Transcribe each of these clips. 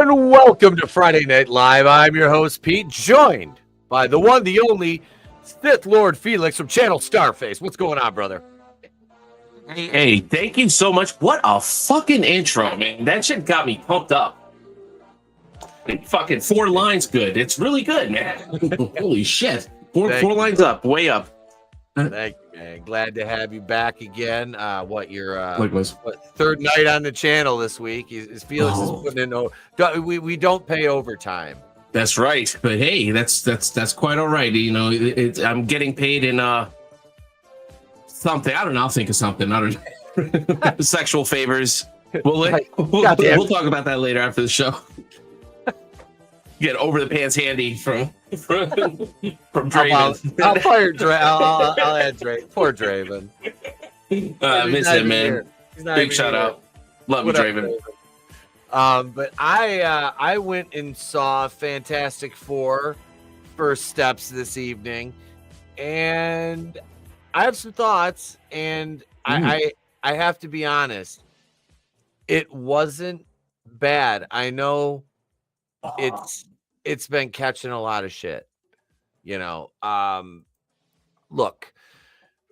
And welcome to Friday Night Live. I'm your host, Pete, joined by the one, the only Sith Lord Felix from channel Starface. What's going on, brother? Hey, thank you so much. What a fucking intro, man. That shit got me pumped up. Fucking 4 lines good. It's really good, man. Holy shit. Four lines up, way up. Thank you, man. Glad to have you back again. Likewise. Third night on the channel this week. Felix is putting in. We don't pay overtime. That's right. But hey, that's quite all right. You know, I'm getting paid in something. I don't know. I'll think of something. I don't know. Sexual favors. We'll talk about that later after the show. Get over the pants handy from Draven. I'll fire Draven. I'll add Draven. Poor Draven. I miss him, man. Big shout out. Love you, Draven. But I went and saw Fantastic Four First Steps this evening, and I have some thoughts, and I have to be honest, it wasn't bad. I know it's been catching a lot of shit, you know. Look,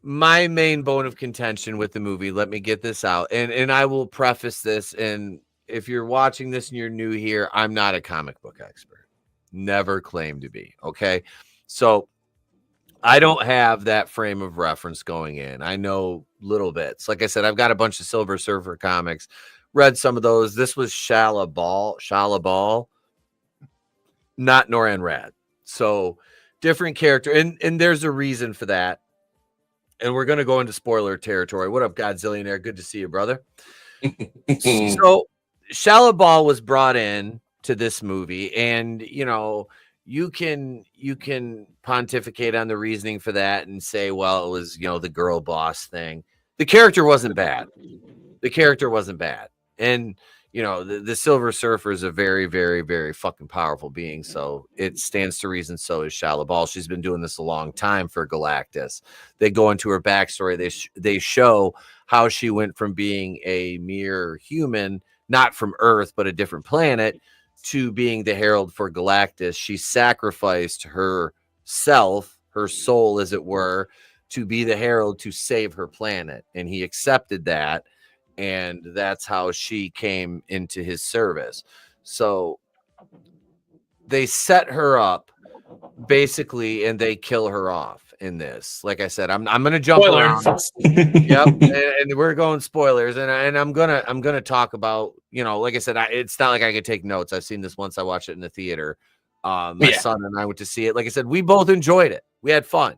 my main bone of contention with the movie, let me get this out, and I will preface this, and if you're watching this and you're new here, I'm not a comic book expert. Never claimed to be, okay? So I don't have that frame of reference going in. I know little bits. Like I said, I've got a bunch of Silver Surfer comics, read some of those. This was Shala Ball, not Noran Rad. So different character, and there's a reason for that. And we're going to go into spoiler territory. What up, Godzillionaire? Good to see you, brother. So Shala Ball was brought in to this movie, and you know, you can pontificate on the reasoning for that and say, well, it was, you know, the girl boss thing. The character wasn't bad. And you know, the Silver Surfer is a very, very, very fucking powerful being. So it stands to reason. So is Shala Ball. She's been doing this a long time for Galactus. They go into her backstory. They show how she went from being a mere human, not from Earth, but a different planet, to being the herald for Galactus. She sacrificed herself, her soul, as it were, to be the herald to save her planet. And he accepted that. And that's how she came into his service. So they set her up basically, and they kill her off in this. Like I said, I'm gonna jump around. Yep, and we're going spoilers, and I'm gonna talk about, you know, like I said, it's not like I could take notes. I've seen this once. I watched it in the theater. My son and I went to see it. Like I said, we both enjoyed it. We had fun.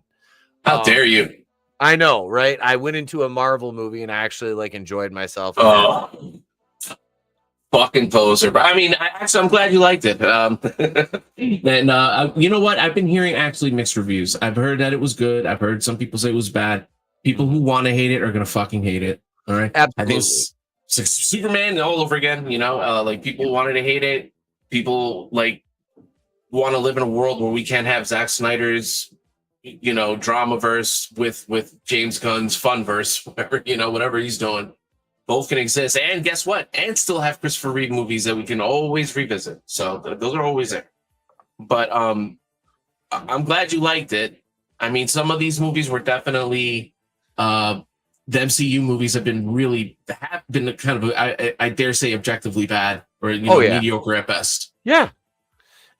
How dare you? I know, right? I went into a Marvel movie and I actually enjoyed myself. Oh, fucking poser! But I mean, I'm glad you liked it. And you know what? I've been hearing actually mixed reviews. I've heard that it was good. I've heard some people say it was bad. People who want to hate it are gonna fucking hate it. All right, absolutely. I think it's Superman all over again. You know, like people wanted to hate it. People want to live in a world where we can't have Zack Snyder's, you know, dramaverse with James Gunn's funverse, whatever he's doing. Both can exist, and guess what? And still have Christopher Reeve movies that we can always revisit. So those are always there. But I'm glad you liked it. I mean, some of these movies were definitely the MCU movies have been kind of I dare say objectively bad, or mediocre at best. Yeah,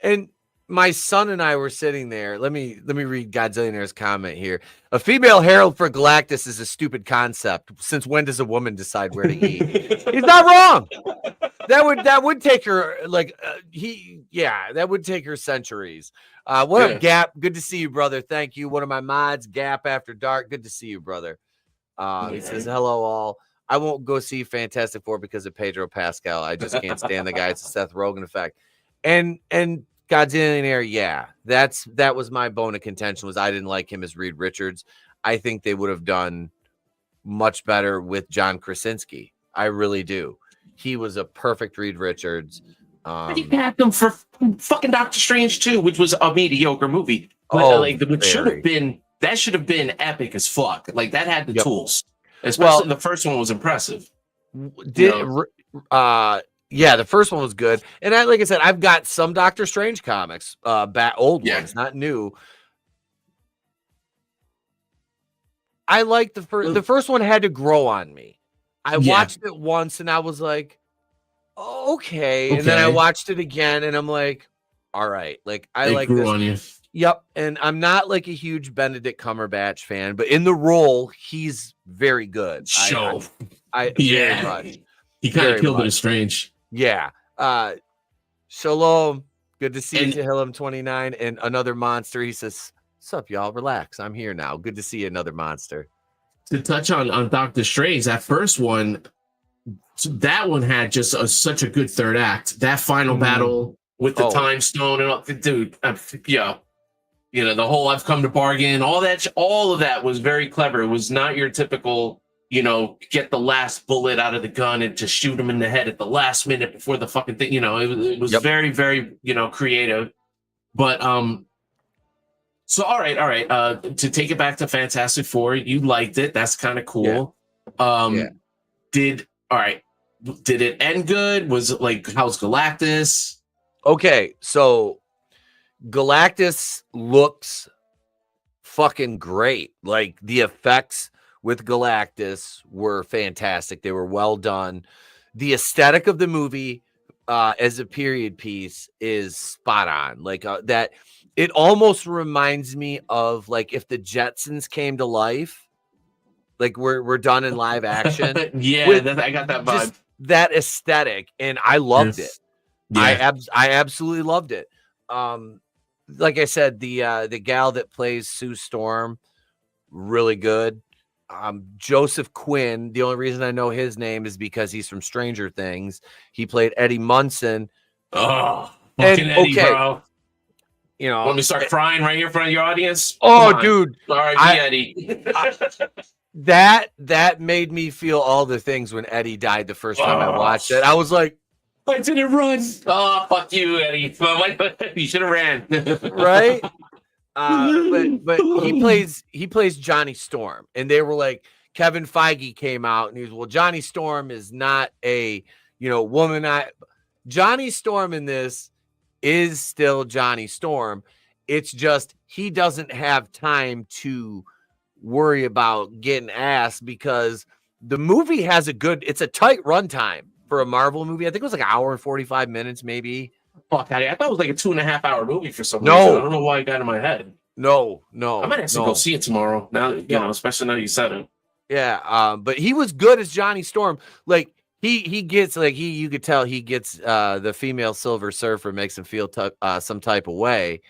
and my son and I were sitting there. Let me read Godzillionaire's comment here. A female herald for Galactus is a stupid concept. Since when does a woman decide where to eat? He's not wrong. That would take her that would take her centuries. What up, Gap? Good to see you, brother. Thank you. One of my mods, Gap After Dark. Good to see you, brother. He says, hello all. I won't go see Fantastic Four because of Pedro Pascal. I just can't stand the guy. It's a Seth Rogen effect. And Godzillionaire, that was my bone of contention, was I didn't like him as Reed Richards. I think they would have done much better with John Krasinski. I really do. He was a perfect Reed Richards. But you had him for fucking Doctor Strange too, which was a mediocre movie. But that should have been epic as fuck. Like that had the tools. Especially the first one was impressive. Yeah, the first one was good. And like I said, I've got some Doctor Strange comics, old ones, not new. I like the first one had to grow on me. I watched it once and I was like, oh, okay. And then I watched it again and I'm like, all right. Like I like grew this. On you. Yep. And I'm not like a huge Benedict Cumberbatch fan, but in the role, he's very good. Very much. He kind of killed it as Strange. Yeah. Shalom. Good to see you, Tehillim 29. And another monster. He says, what's up, y'all? Relax. I'm here now. Good to see you, another monster. To touch on Doctor Strange, that first one, that one had just such a good third act. That final battle with the time stone and all, dude, you know, the whole I've come to bargain, all of that was very clever. It was not your typical, you know, get the last bullet out of the gun and to shoot him in the head at the last minute before the fucking thing. You know, it was very, very, you know, creative. But so all right. To take it back to Fantastic Four, you liked it. That's kind of cool. Did it end good? Was it like, how's Galactus? Okay, so Galactus looks fucking great. Like the effects with Galactus were fantastic. They were well done. The aesthetic of the movie as a period piece is spot on. Like that, it almost reminds me of like if the Jetsons came to life, like we're done in live action. I got that vibe. That aesthetic, and I loved it. I absolutely loved it. Like I said, the gal that plays Sue Storm, really good. Joseph Quinn. The only reason I know his name is because he's from Stranger Things. He played Eddie Munson. Oh, fucking Eddie, bro. You know, want me to start crying right here in front of your audience? Oh, dude. Sorry, Eddie. That made me feel all the things when Eddie died the first time I watched it. I was like, I didn't run. Oh, fuck you, Eddie. You should have ran. Right? But he plays Johnny Storm, and they were like, Kevin Feige came out and he was, well, Johnny Storm is not a, you know, woman. Johnny Storm in this is still Johnny Storm. It's just he doesn't have time to worry about getting ass because the movie has it's a tight runtime for a Marvel movie. I think it was like an hour and 45 minutes, maybe. Fuck, I thought it was like a 2.5 hour movie for some reason. I don't know why it got in my head. No. I might actually go see it tomorrow. Now, you know, especially now you said it. Yeah, but he was good as Johnny Storm. Like he gets like you could tell he gets the female Silver Surfer makes him feel some type of way.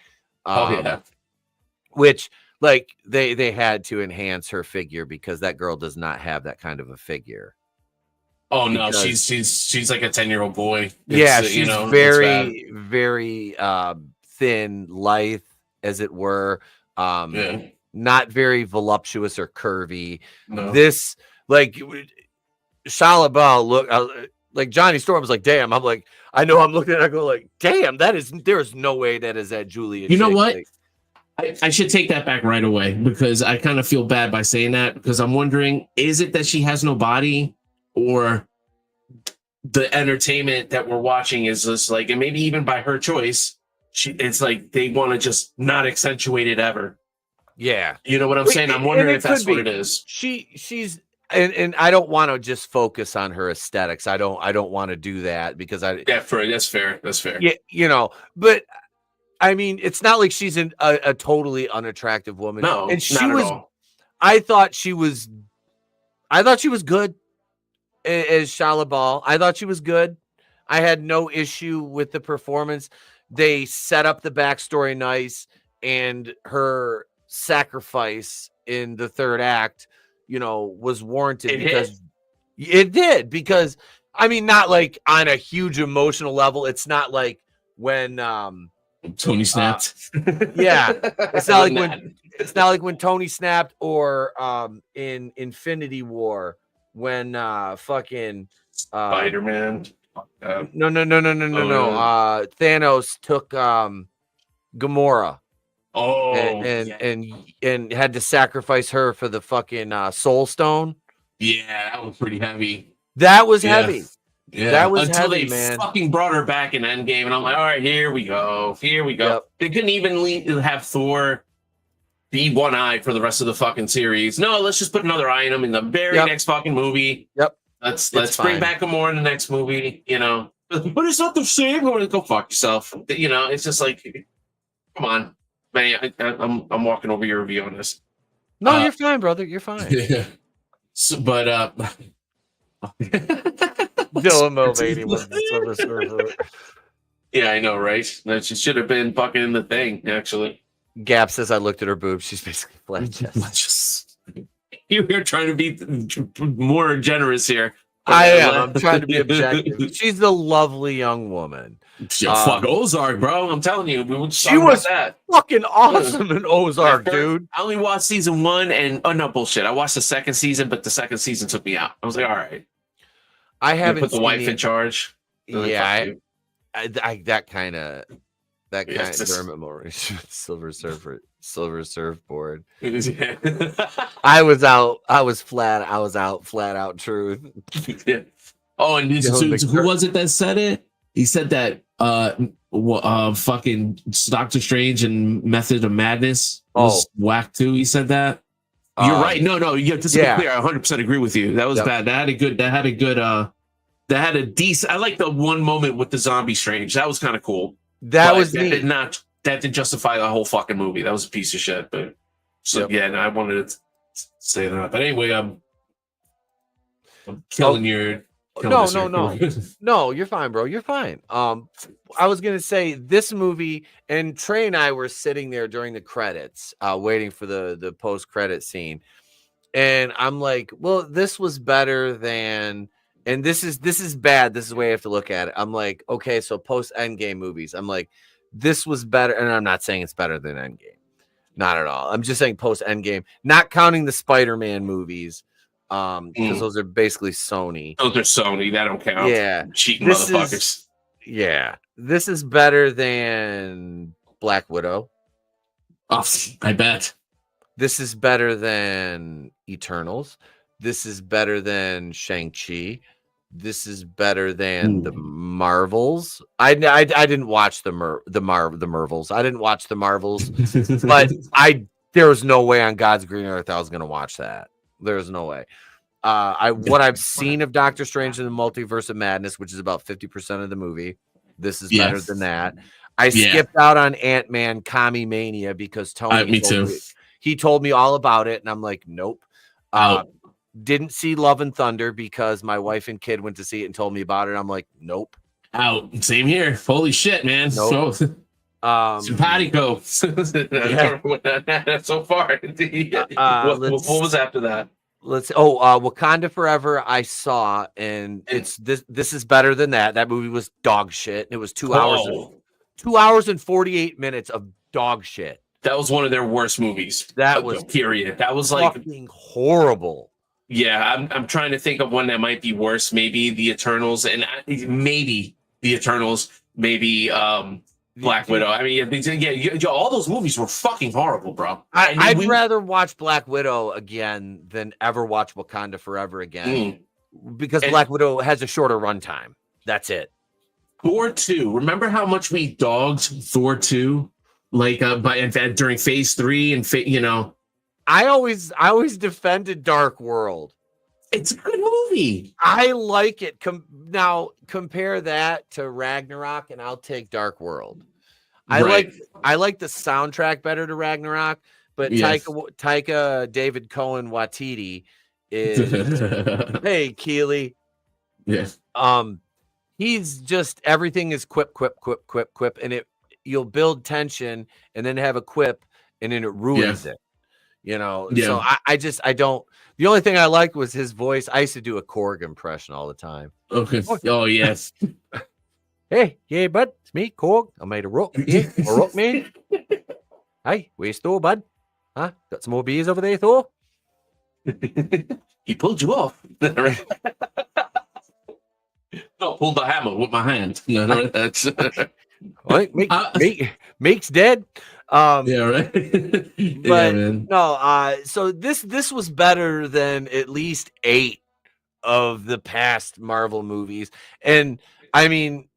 Which like they had to enhance her figure because that girl does not have that kind of a figure. Oh no, she's like a 10-year-old boy. She's very, very thin, lithe, as it were. Not very voluptuous or curvy. No. This like Shia LaBeouf look like Johnny Storm was like, damn. I'm like, I know I'm looking at it, I go like, damn, there is no way that is that Julia. You know what? I should take that back right away because I kind of feel bad by saying that because I'm wondering, is it that she has no body or the entertainment that we're watching is just like, and maybe even by her choice, it's like they want to just not accentuate it ever. Yeah. You know what I'm saying? I'm wondering if that's what it is. She's and I don't want to just focus on her aesthetics. I don't want to do that because that's fair. That's fair. Yeah, you know, but I mean, it's not like she's a totally unattractive woman. No, and she not was. At all. I thought she was good as Shia LaBeouf. I thought she was good. I had no issue with the performance. They set up the backstory nice, and her sacrifice in the third act, you know, was warranted it did. Because I mean, not like on a huge emotional level. It's not like when Tony snapped. It's not like when Tony snapped or in Infinity War when fucking Spider-Man. No. Thanos took Gamora. And had to sacrifice her for the fucking Soul Stone. Yeah, that was pretty heavy. That was heavy. Yeah, that was until heavy, they man. fucking brought her back in Endgame, and I'm like, all right, here we go. Yep. They couldn't even have Thor be one eye for the rest of the fucking series. No, let's just put another eye in him in the very next fucking movie. Yep. Let's bring back Gamora in the next movie. You know, but it's not the same. Go fuck yourself. You know, it's just like, come on, man. I'm walking over your review on this. No, you're fine, brother. You're fine. Yeah. So, but Dylan Mulvaney was the Silver Surfer. Yeah, I know, right? She should have been fucking in the thing, actually. Gap says I looked at her boobs. She's basically flat chest. You're trying to be more generous here. I am. I'm trying to be objective. She's a lovely young woman. Fuck Ozark, bro. I'm telling you. She was fucking awesome in Ozark, dude. I only watched season 1 and no bullshit. I watched the second season, but the second season took me out. I was like, all right. I haven't put the wife in charge. Yeah, that kind of Dermot Mulroney, Silver Surfboard. I was flat out truth. Yeah. Oh, and who was it that said it? He said that fucking Doctor Strange and Method of Madness was whack too. He said that. You're right. No. Yeah, just to be clear, I 100% agree with you. That was bad. That had a decent. I like the one moment with the zombie Strange. That was kind of cool. That didn't justify the whole fucking movie. That was a piece of shit. But I wanted to say that. But anyway, I'm killing your. No, you're fine, bro. You're fine. I was gonna say this movie, and Trey and I were sitting there during the credits, waiting for the post-credit scene, and I'm like, well, this was better than, and this is bad. This is the way I have to look at it. I'm like, okay, so post-Endgame movies. I'm like, this was better, and I'm not saying it's better than Endgame, not at all. I'm just saying post-Endgame, not counting the Spider-Man movies. Because those are basically Sony. Those are Sony. That don't count. Yeah, cheating motherfuckers. This is better than Black Widow. Oh, I bet. This is better than Eternals. This is better than Shang-Chi. This is better than the Marvels. I didn't watch the Marvels. I didn't watch the Marvels, but there was no way on God's green earth I was going to watch that. There's no way. What I've seen of Doctor Strange in the Multiverse of Madness, which is about 50% of the movie, this is better than that. I skipped out on Ant-Man Commie Mania because Tony he told me all about it, and I'm like, nope. Didn't see Love and Thunder because my wife and kid went to see it and told me about it. I'm like, nope. Out. Same here. Holy shit, man. Nope. Simpatico. So far. What was after that? Wakanda Forever I saw, and it's this is better than that. That movie was dog shit. It was 2 hours and 48 minutes of dog shit. That was one of their worst movies. That was period. That was like fucking horrible. Yeah, I'm trying to think of one that might be worse. Maybe the Eternals, and maybe the Eternals, maybe Black Widow. I mean, all those movies were fucking horrible, bro. I'd rather watch Black Widow again than ever watch Wakanda Forever again, because Black Widow has a shorter runtime. That's it. Thor 2. Remember how much we dogged Thor 2, like during Phase 3 and I always defended Dark World. It's a good movie. I like it. Now compare that to Ragnarok, and I'll take Dark World. I like the soundtrack better to Ragnarok, but Taika David Cohen Waititi is hey Keely. Yes. He's just everything is quip, and you'll build tension and then have a quip and then it ruins it. So I don't. The only thing I liked was his voice. I used to do a Korg impression all the time. Okay. Oh yes. Hey, yeah, bud. It's me, Korg. I made a rock. Yeah, a rock man. Hey, where's Thor, bud? Huh? Got some more beers over there, Thor? He pulled you off. No, pulled the hammer with my hand. No, that's Meek's dead. Yeah, right. But no, so this was better than at least 8 of the past Marvel movies. And I mean,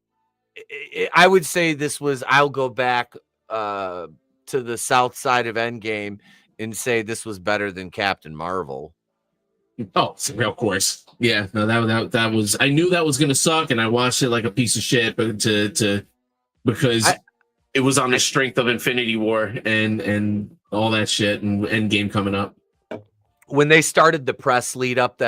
I would say this was, I'll go back to the south side of Endgame and say this was better than Captain Marvel. Oh, of course. Yeah, no, that was, I knew that was gonna suck, and I watched it like a piece of shit, but because it was on the strength of Infinity War and all that shit and Endgame coming up. When they started the press lead up,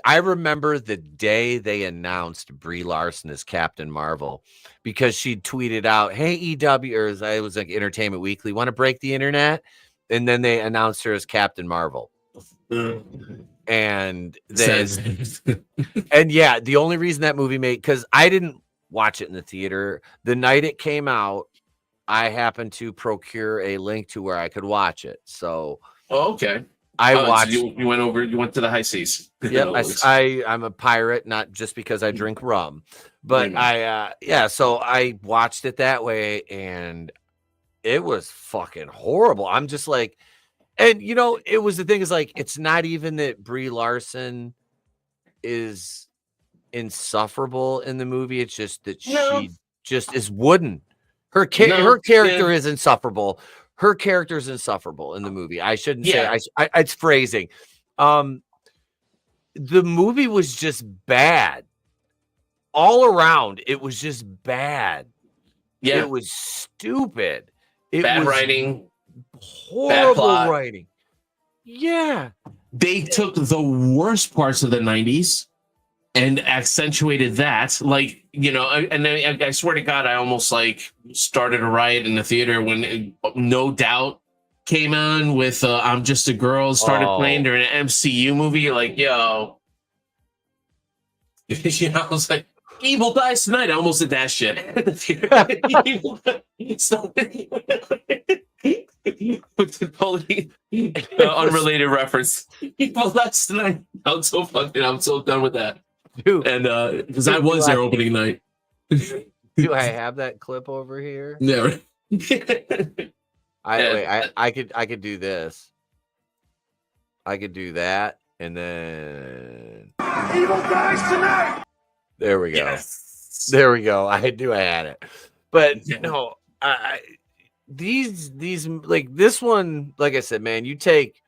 I remember the day they announced Brie Larson as Captain Marvel, because she tweeted out, "Hey EW," or it was like Entertainment Weekly, "Want to break the internet?" And then they announced her as Captain Marvel. And and yeah, the only reason that movie made, because I didn't watch it in the theater the night it came out. I happened to procure a link to where I could watch it. So, okay. I watched. So you went to the high seas. Yep, I'm a pirate, not just because I drink rum, but so I watched it that way, and it was fucking horrible. I'm just like, and it was, the thing is, like, it's not even that Brie Larson is insufferable in the movie. It's just that she just is wooden. Her character is insufferable. Her character is insufferable in the movie. I shouldn't say. It's phrasing. The movie was just bad all around. It was just bad. Yeah, it was stupid. Bad writing, horrible writing. Yeah, they took the worst parts of the 90s and accentuated that. Like, and I swear to God, I almost like started a riot in the theater when No Doubt came on with I'm Just a Girl, started playing during an MCU movie. Like, yo, I was like, evil dies tonight. I almost did that shit. Unrelated reference. Evil dies tonight. I'm so done with that. Dude, and because I was there opening night. Do I have that clip over here? No. I could do this. I could do that, and then evil dies tonight. There we go. Yes. There we go. I had it, but no, these like this one, like I said, man, you take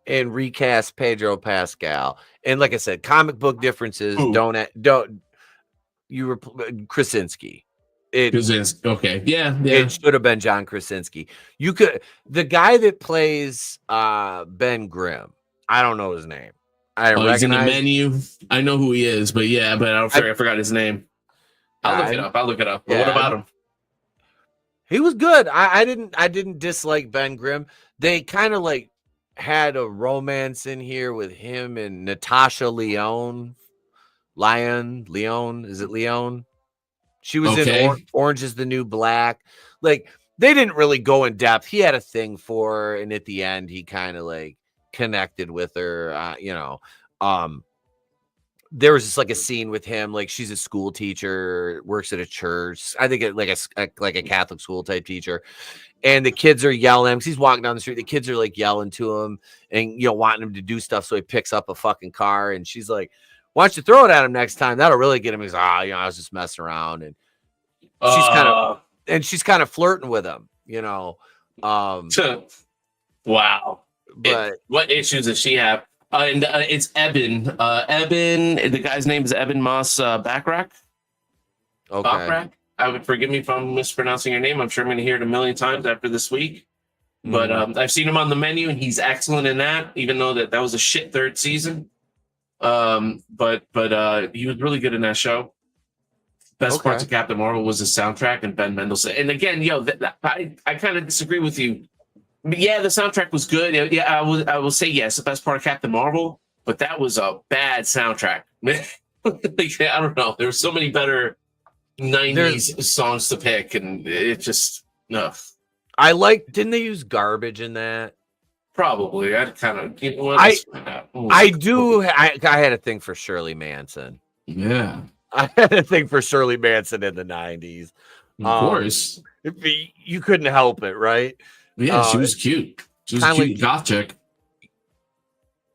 and recast Pedro Pascal, and like I said, comic book differences. Don't you were Krasinski. Okay. Yeah. It should have been John Krasinski. The guy that plays Ben Grimm. I don't know his name. He's in the menu. I know who he is, but I forgot his name. I'll look it up. But what about him? He was good. I didn't dislike Ben Grimm. They kind of like had a romance in here with him and Natasha Lyonne. Is it Leon? She was in Orange is the New Black. Like, they didn't really go in depth. He had a thing for her, and at the end, he kind of like connected with her. There was just like a scene with him, like she's a school teacher, works at a church. I think like a Catholic school type teacher, and the kids are yelling because he's walking down the street. The kids are like yelling to him and wanting him to do stuff. So he picks up a fucking car, and she's like, "Why don't you throw it at him next time? That'll really get him." He's I was just messing around, and she's kind of flirting with him, Wow. But what issues does she have? And it's Eben. The guy's name is Eben Moss Backrack. Okay. Backrack. I would forgive me if I'm mispronouncing your name. I'm sure I'm going to hear it a million times after this week. But I've seen him on the menu, and he's excellent in that, even though that was a shit third season. But he was really good in that show. Best parts of Captain Marvel was the soundtrack and Ben Mendelsohn. And again, I kind of disagree with you. Yeah, the soundtrack was good. Yeah, I will say yes, the best part of Captain Marvel, but that was a bad soundtrack. I don't know. There were so many better 90s songs to pick, and it just no. Didn't they use garbage in that? Probably. I'd kind of I had a thing for Shirley Manson. Yeah. I had a thing for Shirley Manson in the 90s. Of course. You couldn't help it, right? Yeah, she was cute. She was a cute goth chick.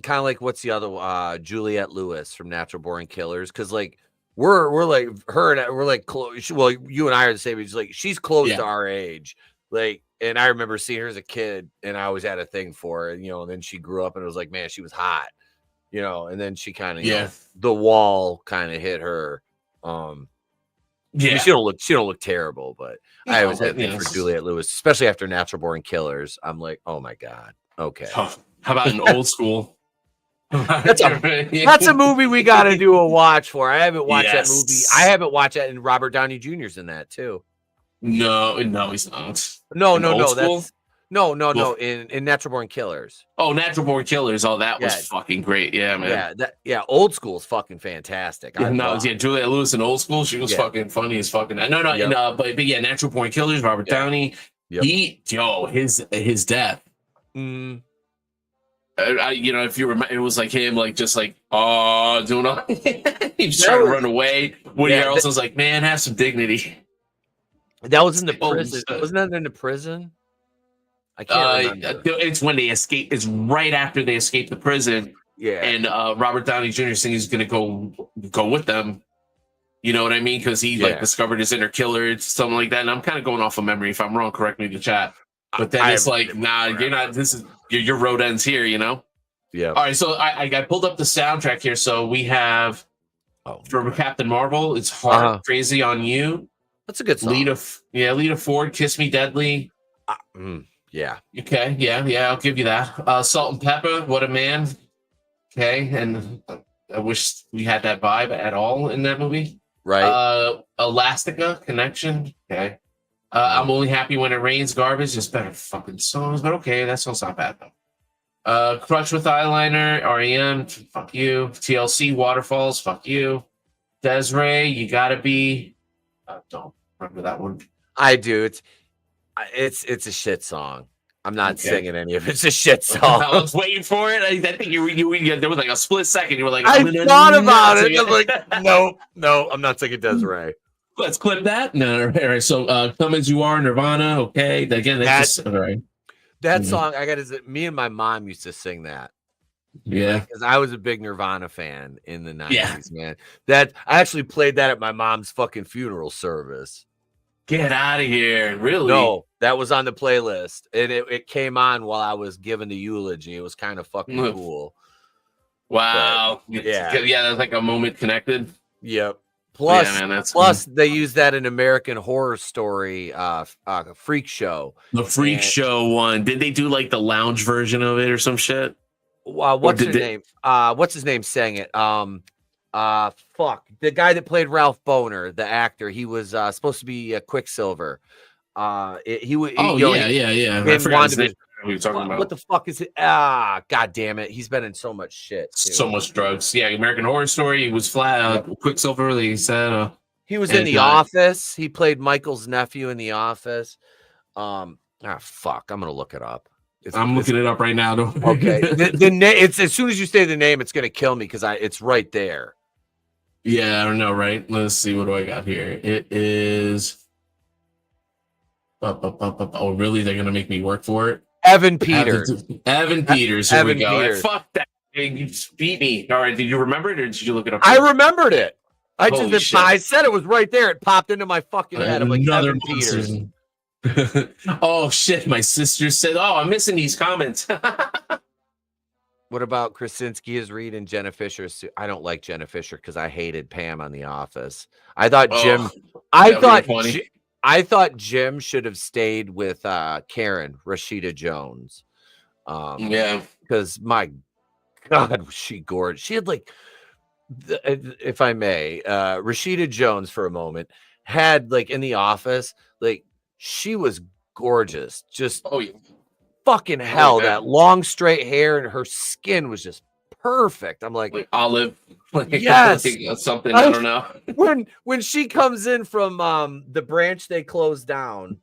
kind of like what's the other Juliette Lewis from Natural Born Killers, because like we're like her and we're like close. Well, you and I are the same age. Like she's close to our age. Like, and I remember seeing her as a kid, and I always had a thing for her. And, and then she grew up, and it was like, man, she was hot. And then she kind of the wall kind of hit her. I mean, she don't look terrible, but I always had a thing for Juliette Lewis, especially after Natural Born Killers. I'm like, oh my god, okay. How about an Old School? That's a movie we got to do a watch for. I haven't watched that movie. I haven't watched that, and Robert Downey Jr.'s in that too. No, he's not. No. That's no. In Natural Born Killers. Oh, Natural Born Killers. Oh, that was fucking great. Yeah, man. Yeah. Old School is fucking fantastic. Juliette Lewis in Old School, she was fucking funny as fucking. No. But yeah, Natural Born Killers. Robert Downey. Yep. His death. Mm. If you remember, it was like him, like just like doing all. He was trying to run away. Woody Harrelson's like, man, have some dignity. That was in the prison. Wasn't that in the prison? I can't remember. It's when they escape. It's right after they escape the prison. Yeah. And Robert Downey Jr. saying he's gonna go with them. You know what I mean? Because he like discovered his inner killer, something like that. And I'm kind of going off of memory. If I'm wrong, correct me in the chat. But then it's like, nah, you're not. This is your road ends here. Yeah. All right. So I pulled up the soundtrack here. So we have for Captain Marvel, it's Heart Crazy on You. That's a good song. Lita Ford, Kiss Me Deadly. Yeah. Okay. Yeah. I'll give you that. Salt and Pepper, What a Man. Okay. And I wish we had that vibe at all in that movie. Right. Elastica, Connection. Okay. I'm Only Happy When It Rains, Garbage. There's better fucking songs, but okay, that song's not bad though. Crush with Eyeliner, REM, fuck you. TLC, Waterfalls, fuck you. Desiree, You Gotta Be. Don't remember that one. I do. It's a shit song. I'm not singing any of it. It's a shit song. I was waiting for it. I think you there was like a split second. You were like, I thought about it. I'm like, no, I'm not singing Desiree. Let's clip that. No, all right. So, Come As You Are, Nirvana. Okay. Again, that's just all right. That song, me and my mom used to sing that. Yeah. Because I was a big Nirvana fan in the 90s, man. I actually played that at my mom's fucking funeral service. Get out of here. Really? No, that was on the playlist. And it came on while I was giving the eulogy. It was kind of fucking cool. Wow. But, that's like a moment connected. Yep. Plus, they use that in American Horror Story, Freak Show. The Freak Show one. Did they do like the lounge version of it or some shit? What's his name? What's his name sang it? Fuck. The guy that played Ralph Boner, the actor, he was supposed to be Quicksilver. Yeah. I forgot his name. We were talking about. What the fuck is it? God damn it. He's been in so much shit. Too. So much drugs. Yeah, American Horror Story. He was flat. Quicksilver, he said. He was in The Office. He played Michael's nephew in The Office. Fuck. I'm going to look it up. I'm looking it up right now. Okay. It's as soon as you say the name, it's going to kill me because it's right there. Yeah, I don't know, right? Let's see. What do I got here? It is. Oh, really? They're going to make me work for it? Evan Peters. Evan Peters. Here we go. Peters. Fuck that. You beat me. All right. Did you remember it or did you look it up? I remembered it. I said it was right there. It popped into my fucking head. I'm like, Evan Peters. Oh, shit. My sister said, I'm missing these comments. What about Krasinski as Reed and Jenna Fisher? I don't like Jenna Fisher because I hated Pam on The Office. I thought Jim. I thought Jim should have stayed with Karen, Rashida Jones. Because my God, was she gorgeous. She had like, if I may, Rashida Jones for a moment had like in The Office, like she was gorgeous. Just fucking hell, that long straight hair and her skin was just perfect. I'm like olive. Yes, something I don't know. when she comes in from the branch they closed down,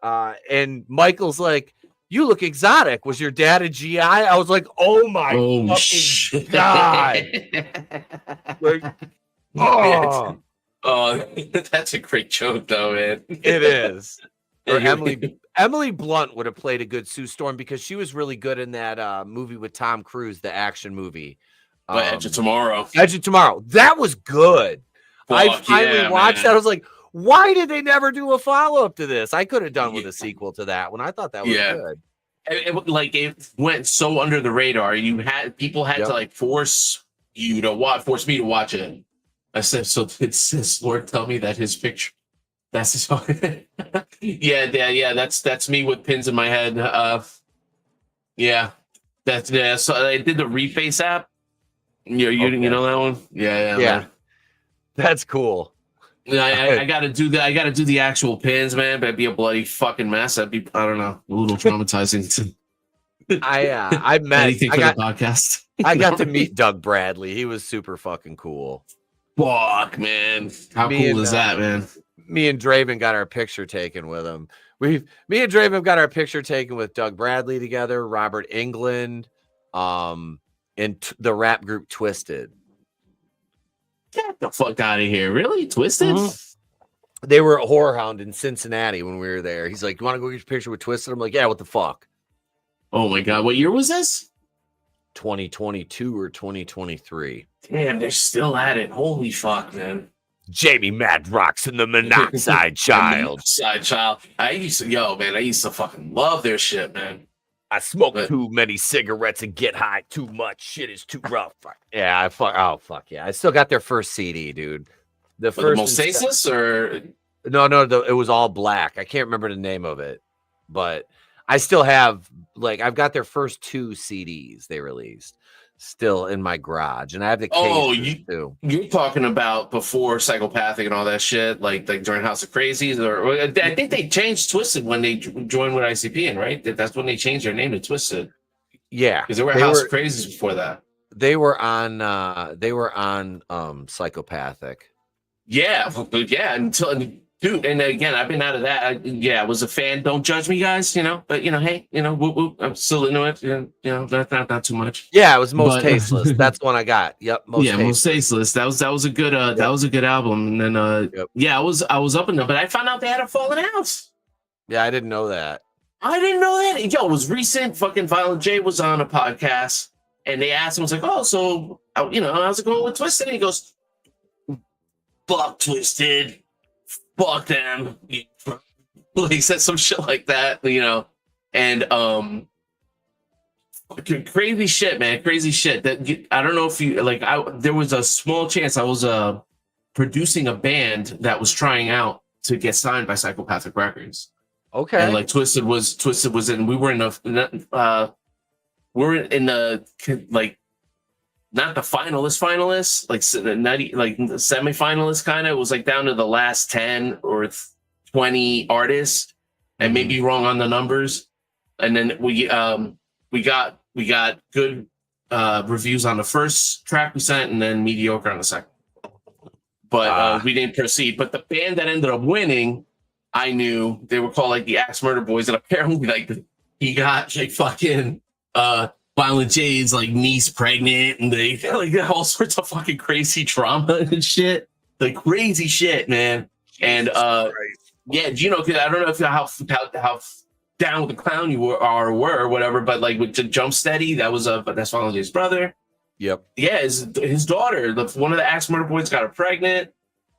and Michael's like, "You look exotic. Was your dad a GI?" I was like, "Oh my fucking god!" Like, that's a great joke, though, man. It is. or Emily Blunt would have played a good Sue Storm because she was really good in that movie with Tom Cruise, the action movie. Edge of Tomorrow. Edge of Tomorrow. That was good. I finally watched that. I was like, why did they never do a follow-up to this? I could have done with a sequel to that one. I thought that was good. It went so under the radar. People had to like force me to watch it. I said, so it says, Lord, tell me that his picture. That's his yeah. That's me with pins in my head. So I did the Reface app. You know that one? Yeah. Man. That's cool. I gotta do the actual pins, man. That'd be a bloody fucking mess. That'd be, I don't know, a little traumatizing. I met anything for the podcast. I got to meet Doug Bradley. He was super fucking cool. Fuck, man. How cool is that, man? Me and Draven got our picture taken with him. Me and Draven got our picture taken with Doug Bradley together, Robert England, and the rap group Twisted. Get the fuck out of here. Really? Twisted? Mm-hmm. They were at Horror Hound in Cincinnati when we were there. He's like, you want to go get your picture with Twisted? I'm like, yeah, what the fuck? Oh my God. What year was this? 2022 or 2023. Damn, they're still at it. Holy fuck, man. Jamie Madrox and the Monoxide Child. Monoxide Child. I used to fucking love their shit, man. I smoke too many cigarettes and get high too much. Shit is too rough. Yeah, fuck yeah. I still got their first CD, dude. The Mosasis or no, it was all black. I can't remember the name of it, but I still have I've got their first 2 CDs they released still in my garage, and I have the case too. You're talking about before Psychopathic and all that shit, like during House of Crazies, or I think they changed Twisted when they joined with ICP, right? That's when they changed their name to Twisted. Yeah, because they were House of Crazies before that. They were on Psychopathic. Yeah, dude, and again, I've been out of that. I was a fan. Don't judge me, guys. But hey, whoop, whoop, I'm still into it. Not too much. Yeah, it was Most Tasteless. That's the one I got. Yep. Most Tasteless. That was a good that was a good album. And then I was up in there, but I found out they had a falling out. Yeah, I didn't know that. Yo, it was recent. Fucking Violent J was on a podcast, and they asked him, was like, oh, so how's it going with Twisted? And he goes, fuck Twisted. Fuck them. He said some shit like that, and crazy shit, man. Crazy shit. That I don't know if you there was a small chance I was producing a band that was trying out to get signed by Psychopathic Records. Okay. And Twisted was in. We were in the not the finalists, like the semi-finalists kind of. It was down to the last 10 or 20 artists, and maybe wrong on the numbers. And then we got good reviews on the first track we sent, and then mediocre on the second. But we didn't proceed. But the band that ended up winning, I knew they were called the Axe Murder Boys, and apparently he got fucking Violent J's niece pregnant, and they all sorts of fucking crazy drama and shit. Crazy shit, man. And cause I don't know if how down with the clown you were or whatever, but with Jump Steady, that's Violent J's brother. Yep. Yeah, his daughter, one of the Axe Murder Boys, got her pregnant,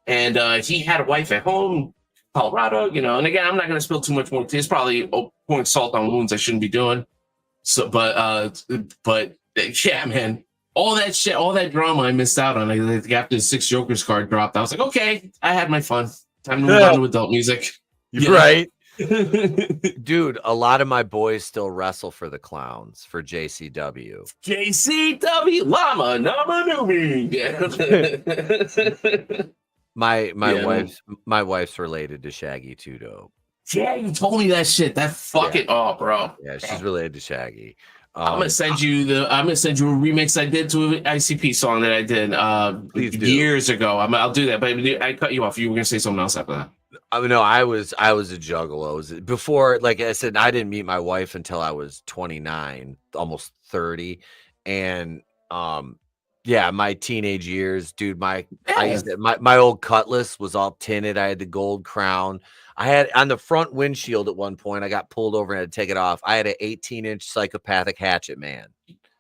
and he had a wife at home, Colorado. And again, I'm not gonna spill too much more. It's probably pouring salt on wounds I shouldn't be doing. So, but yeah, man, all that shit, all that drama I missed out on. After the 6 Jokers card dropped, I was like, okay, I had my fun. Time to move on to adult music. Right. Dude, a lot of my boys still wrestle for the Clowns, for JCW. JCW, Llama, Nama Numi. My wife's related to Shaggy Two Dope. Yeah, you told me that shit. That fucking bro. Yeah, she's related to Shaggy. I'm gonna send you a remix I did to an ICP song that I did years ago. I'll do that, but I cut you off. You were gonna say something else after that. No, I was a juggalo. Before, like I said, I didn't meet my wife until I was 29, almost 30, and my teenage years, dude. My old Cutlass was all tinted. I had the gold crown. I had on the front windshield at one point, I got pulled over and had to take it off. I had an 18-inch psychopathic hatchet man.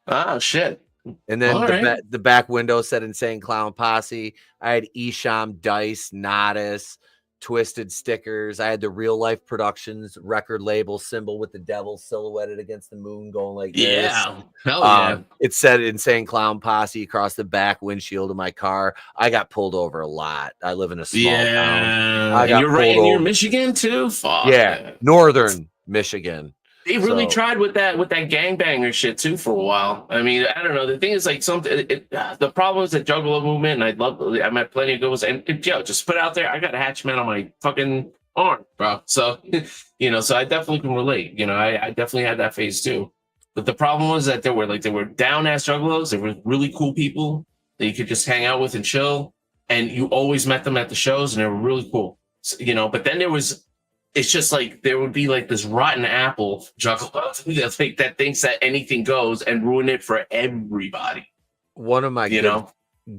Oh shit. And then All right. the back window said Insane Clown Posse. I had Esham, Dice, Nodis, Twisted stickers. I had the Real Life Productions record label symbol with the devil silhouetted against the moon going like this. Yeah. Hell yeah. It said Insane Clown Posse across the back windshield of my car. I got pulled over a lot. I live in a small town. And you're right near Michigan too? Fuck. Yeah. Northern Michigan. They really tried with that gangbanger shit too for a while. I mean, I don't know. The thing is, like, the problem is the Juggalo movement, and I met plenty of good ones. And just put out there, I got a hatchet man on my fucking arm, bro. So, so I definitely can relate. I definitely had that phase too. But the problem was that they were down ass Juggalos. They were really cool people that you could just hang out with and chill. And you always met them at the shows, and they were really cool. So, but then it's just like there would be like this rotten apple juggalo that thinks that anything goes and ruin it for everybody. One of my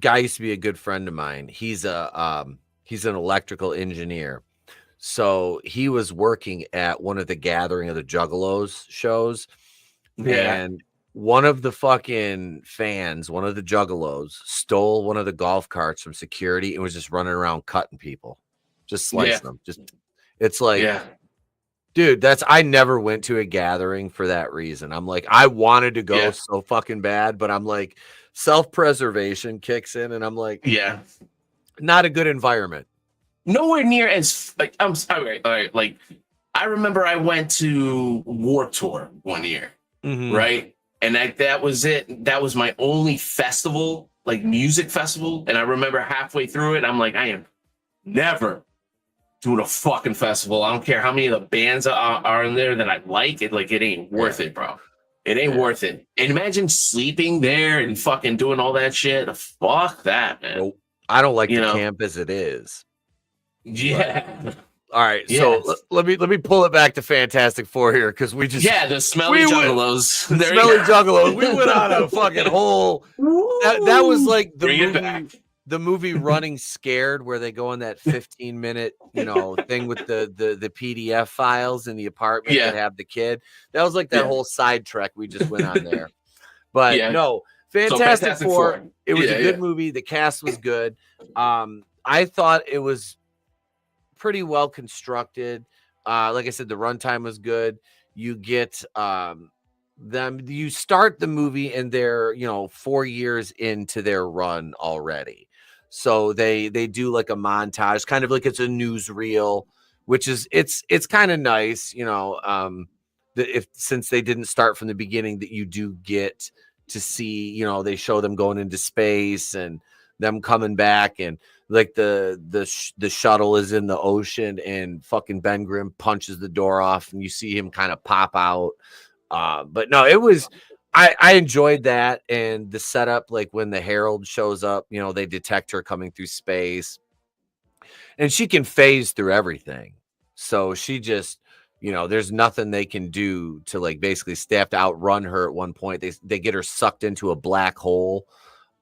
guy used to be a good friend of mine. He's an electrical engineer. So he was working at one of the Gathering of the Juggalos shows. Yeah. And one of the fucking fans, one of the Juggalos, stole one of the golf carts from security and was just running around cutting people, just slicing them. It's like, dude, I never went to a gathering for that reason. I'm like, I wanted to go so fucking bad, but I'm like, self-preservation kicks in, and I'm like, not a good environment. Nowhere near as like, I'm sorry. All right. Like, I remember I went to Warped Tour one year, right? And that was it. That was my only festival, like music festival. And I remember halfway through it, I'm like, I am never doing a fucking festival. I don't care how many of the bands are in there that I like. It ain't worth it, bro. It ain't worth it. And imagine sleeping there and fucking doing all that shit. Fuck that, man. Well, I don't like the camp as it is. Yeah. But, all right. So let me pull it back to Fantastic Four here, because we just the smelly juggalos. Smelly juggalos. We went on a fucking whole. That was like the movie Running Scared, where they go in that 15-minute, thing with the PDF files in the apartment that have the kid. That was like that whole sidetrack we just went on there. But no, Fantastic Four. It was a good movie. The cast was good. I thought it was pretty well constructed. Like I said, the runtime was good. You get you start the movie and they're 4 years into their run already. So they do like a montage, kind of like it's a newsreel, which is it's kind of nice, since they didn't start from the beginning, that you do get to see, they show them going into space and them coming back, and like the shuttle is in the ocean and fucking Ben Grimm punches the door off and you see him kind of pop out. But no, it was. I enjoyed that, and the setup, like when the Herald shows up, they detect her coming through space, and she can phase through everything. So she just, there's nothing they can do to like basically they have to outrun her at one point. They get her sucked into a black hole,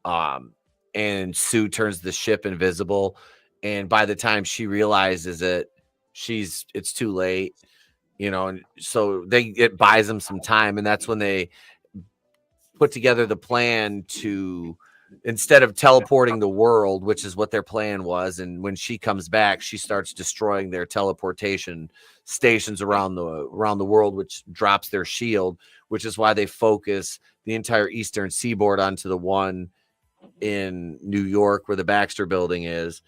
and Sue turns the ship invisible, and by the time she realizes it, it's too late, and so it buys them some time, and that's when they put together the plan to, instead of teleporting the world, which is what their plan was, and when she comes back, she starts destroying their teleportation stations around the world, which drops their shield, which is why they focus the entire eastern seaboard onto the one in New York where the Baxter building is,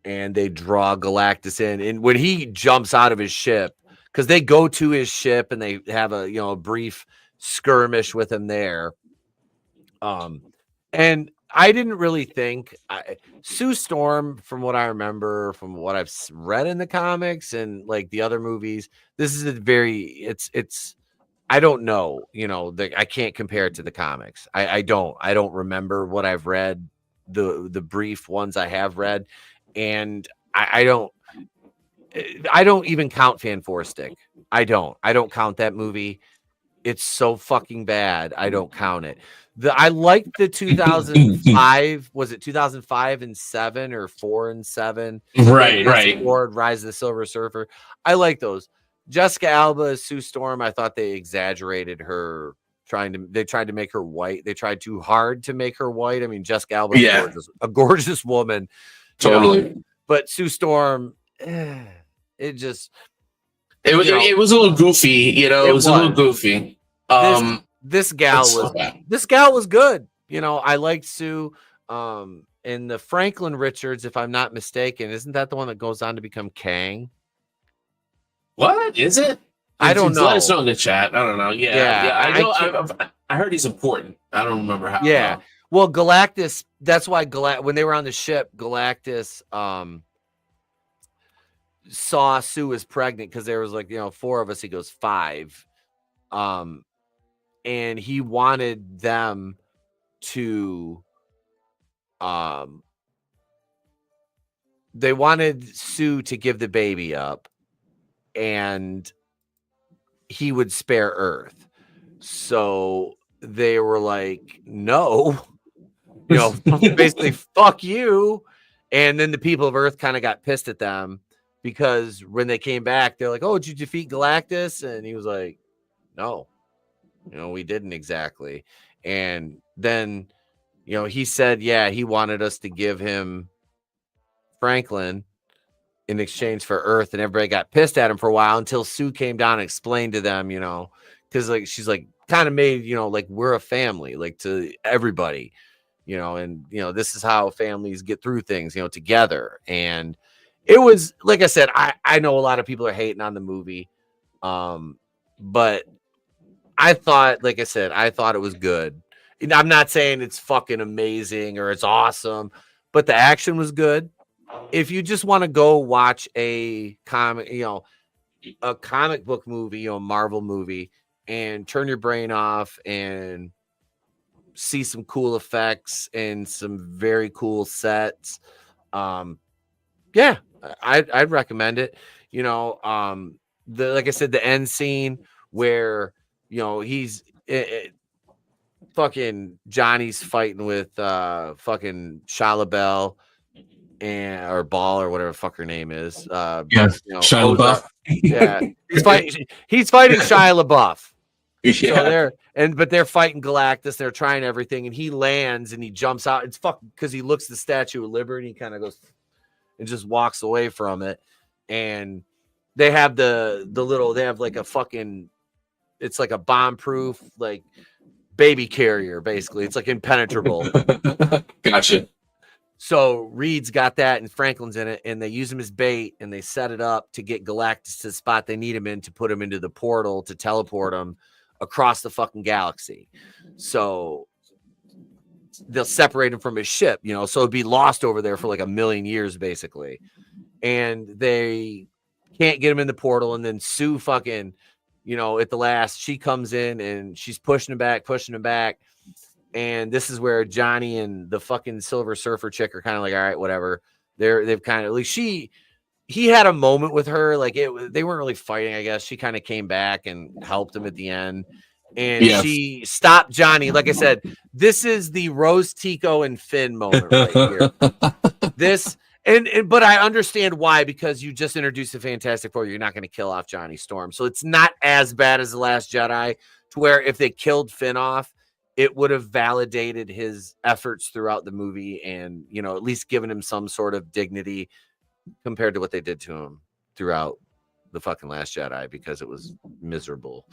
and they draw Galactus in. And when he jumps out of his ship, because they go to his ship and they have a brief skirmish with him there. And I didn't really think Sue Storm, from what I remember, from what I've read in the comics and like the other movies, this is it's I don't know, I can't compare it to the comics. I don't remember what I've read, the brief ones I have read, and I don't even count Fan Four Stick. I don't count that movie. It's so fucking bad. I don't count it. I liked the 2005. Was it 2005 and 7 or 4 and 7? Right. Sword, Rise of the Silver Surfer. I like those. Jessica Alba as Sue Storm. I thought they exaggerated her. They tried to make her white. They tried too hard to make her white. I mean, Jessica Alba, a gorgeous woman, totally. But Sue Storm, it just. It was a little goofy, you know. It was a little goofy. This gal was good. You know, I liked Sue. And the Franklin Richards, if I'm not mistaken, isn't that the one that goes on to become Kang? What is it? I don't know. Let us know in the chat. I don't know. Yeah. I know. I heard he's important. I don't remember how. Yeah. Well, Galactus. That's why when they were on the ship, Galactus saw Sue as pregnant because there was 4 of us. He goes 5, and he wanted them to they wanted Sue to give the baby up, and he would spare Earth. So they were like, no, basically fuck you. And then the people of Earth kind of got pissed at them because when they came back, they're like, oh, did you defeat Galactus? And he was like, no, we didn't exactly. And then, he said, yeah, he wanted us to give him Franklin in exchange for Earth, and everybody got pissed at him for a while until Sue came down and explained to them, because she's kind of made, we're a family, to everybody, and this is how families get through things, together. And it was, like I said, I know a lot of people are hating on the movie, but I thought, like I said, I thought it was good. And I'm not saying it's fucking amazing or it's awesome, but the action was good. If you just want to go watch a comic book movie, Marvel movie, and turn your brain off and see some cool effects and some very cool sets, yeah, I'd recommend it. Like I said, the end scene where he's fucking Johnny's fighting with fucking Shia LaBeouf or Ball or whatever the fuck her name is. Shia LaBeouf. Yeah, he's fighting Shia LaBeouf. Yeah. So they're fighting Galactus. They're trying everything, and he lands and he jumps out. It's fucking because he looks at the Statue of Liberty. And he kind of goes and just walks away from it. And they have the little. They have a fucking. It's like a bomb-proof baby carrier, basically. It's impenetrable. Gotcha. So Reed's got that, and Franklin's in it, and they use him as bait, and they set it up to get Galactus to the spot they need him in to put him into the portal to teleport him across the fucking galaxy. So they'll separate him from his ship, so it'd be lost over there for 1 million years, basically. And they can't get him in the portal, and then Sue fucking, at the last, she comes in, and she's pushing him back. And this is where Johnny and the fucking Silver Surfer chick are kind of all right, whatever. They've kind of he had a moment with her. They weren't really fighting, I guess. She kind of came back and helped him at the end. And she stopped Johnny. Like I said, this is the Rose Tico and Finn moment right here. But I understand why, because you just introduced the Fantastic Four. You're not going to kill off Johnny Storm. So it's not as bad as The Last Jedi, to where if they killed Finn off, it would have validated his efforts throughout the movie and, at least given him some sort of dignity compared to what they did to him throughout the fucking Last Jedi, because it was miserable.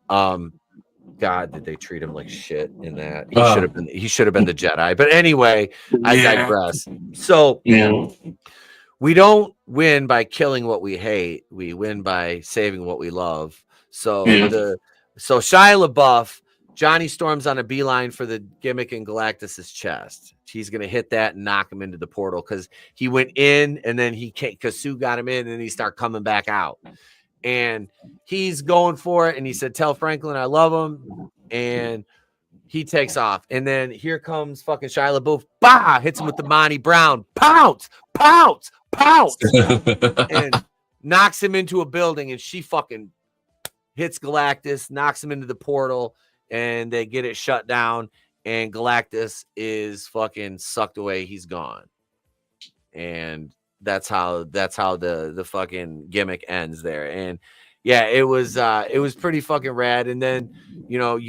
God, did they treat him like shit in that? He should have been the Jedi. But anyway, I digress. So we don't win by killing what we hate. We win by saving what we love. So so Shia LaBeouf, Johnny Storm's on a beeline for the gimmick in Galactus's chest. He's going to hit that and knock him into the portal because he went in and then he can't, because Sue got him in and then he started coming back out. And he's going for it. And he said, tell Franklin I love him. And he takes off. And then here comes fucking Shia LaBeouf. Bah! Hits him with the Monty Brown. Pounce! And knocks him into a building. And she fucking hits Galactus, knocks him into the portal, and they get it shut down. And Galactus is fucking sucked away. He's gone. And that's how the fucking gimmick ends there. And yeah, it was pretty fucking rad. And then, you know,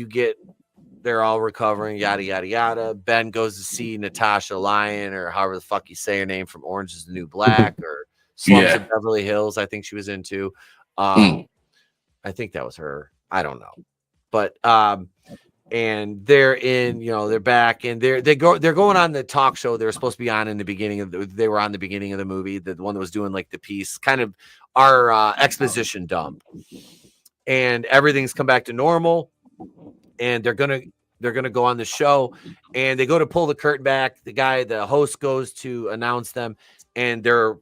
they're all recovering, yada yada yada. Ben goes to see Natasha Lyon, or however the fuck you say her name, from Orange is the New Black, or Slums of Beverly Hills, I think she was into. I think that was her. I don't know. But and they're in, you know, they're back, and they're going on the talk show they were supposed to be on in the beginning of they were on the beginning of the movie, the one that was doing like the piece, kind of our exposition dump, and everything's come back to normal, and they're gonna go on the show, and they go to pull the curtain back. The host goes to announce them, and their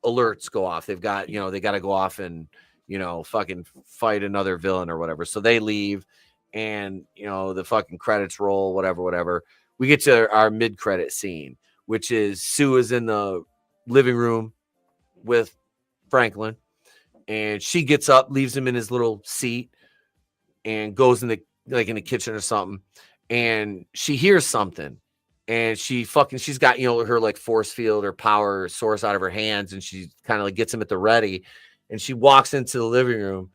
alerts go off. They've got, you know, they got to go off and, you know, fucking fight another villain or whatever. So they leave. And, you know, the fucking credits roll, whatever. We get to our mid-credit scene, which is Sue is in the living room with Franklin, and she gets up, leaves him in his little seat, and goes in the kitchen or something, and she hears something, and she's got, you know, her like force field or power source out of her hands, and she kind of like gets him at the ready, and she walks into the living room,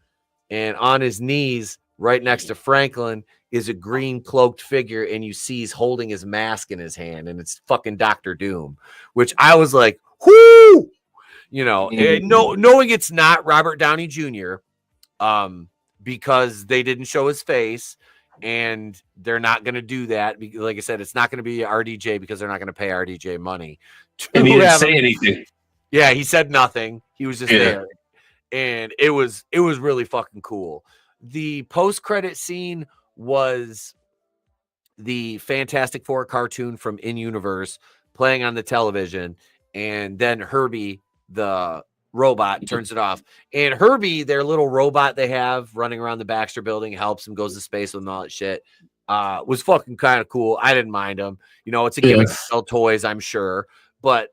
and on his knees, right next to Franklin, is a green cloaked figure, and you see he's holding his mask in his hand, and it's fucking Dr. Doom, which I was like, whoo, you know, knowing it's not Robert Downey Jr., because they didn't show his face, and they're not going to do that. Like I said, it's not going to be RDJ because they're not going to pay RDJ money. And he didn't say anything. Yeah, he said nothing. He was just there, and it was really fucking cool. The post-credit scene was the Fantastic Four cartoon from In-Universe playing on the television, and then Herbie, the robot, turns it off. And Herbie, their little robot they have running around the Baxter building, helps him, goes to space with him, all that shit, was fucking kind of cool. I didn't mind him. You know, it's a gimmick to sell toys, I'm sure. But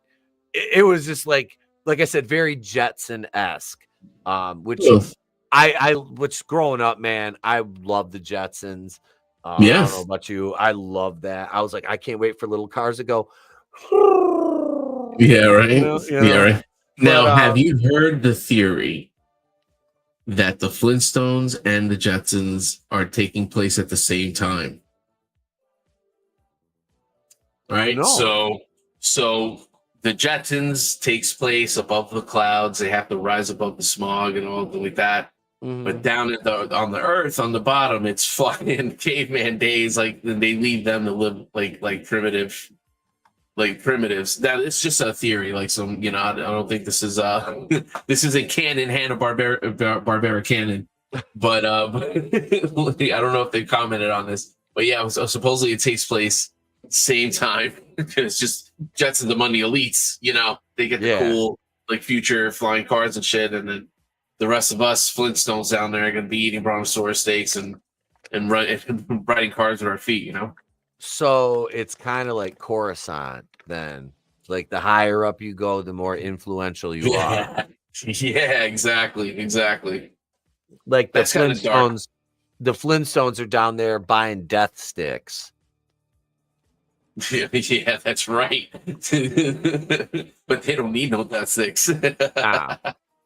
it was just like I said, very Jetson-esque, which... which growing up, man, I love the Jetsons. I don't know about you. I love that. I was like, I can't wait for little cars to go. Yeah, right. Yeah, right. Now, have you heard the theory that the Flintstones and the Jetsons are taking place at the same time? Right. No. So the Jetsons takes place above the clouds. They have to rise above the smog and all like that. But down on the earth, on the bottom, it's fucking caveman days. Like, they leave them to live like primitives. That it's just a theory. Like, some, you know, I don't think this is this isn't canon Hanna-Barbera canon. But I don't know if they commented on this. But yeah, so supposedly it takes place same time. It's just Jetsons among the elites. You know, they get the cool like future flying cars and shit, and then the rest of us Flintstones down there are going to be eating brontosaurus steaks and riding cars with our feet, you know? So it's kind of like Coruscant then. Like, the higher up you go, the more influential you are. Yeah, exactly. Like the That's Flintstones, the Flintstones are down there buying death sticks. Yeah, that's right. But they don't need no death sticks.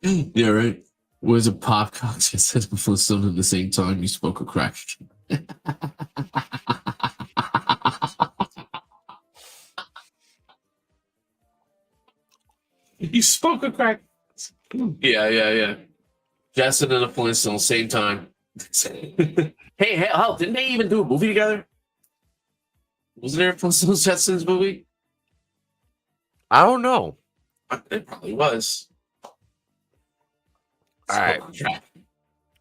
Yeah, right. Was a popcorn just said the Flintstones at the same time you spoke a crack? You spoke a crack. Yeah. Jetson and the Flintstones, same time. Hey, hell, didn't they even do a movie together? Wasn't there a Flintstones Jetsons movie? I don't know. It probably was. All right,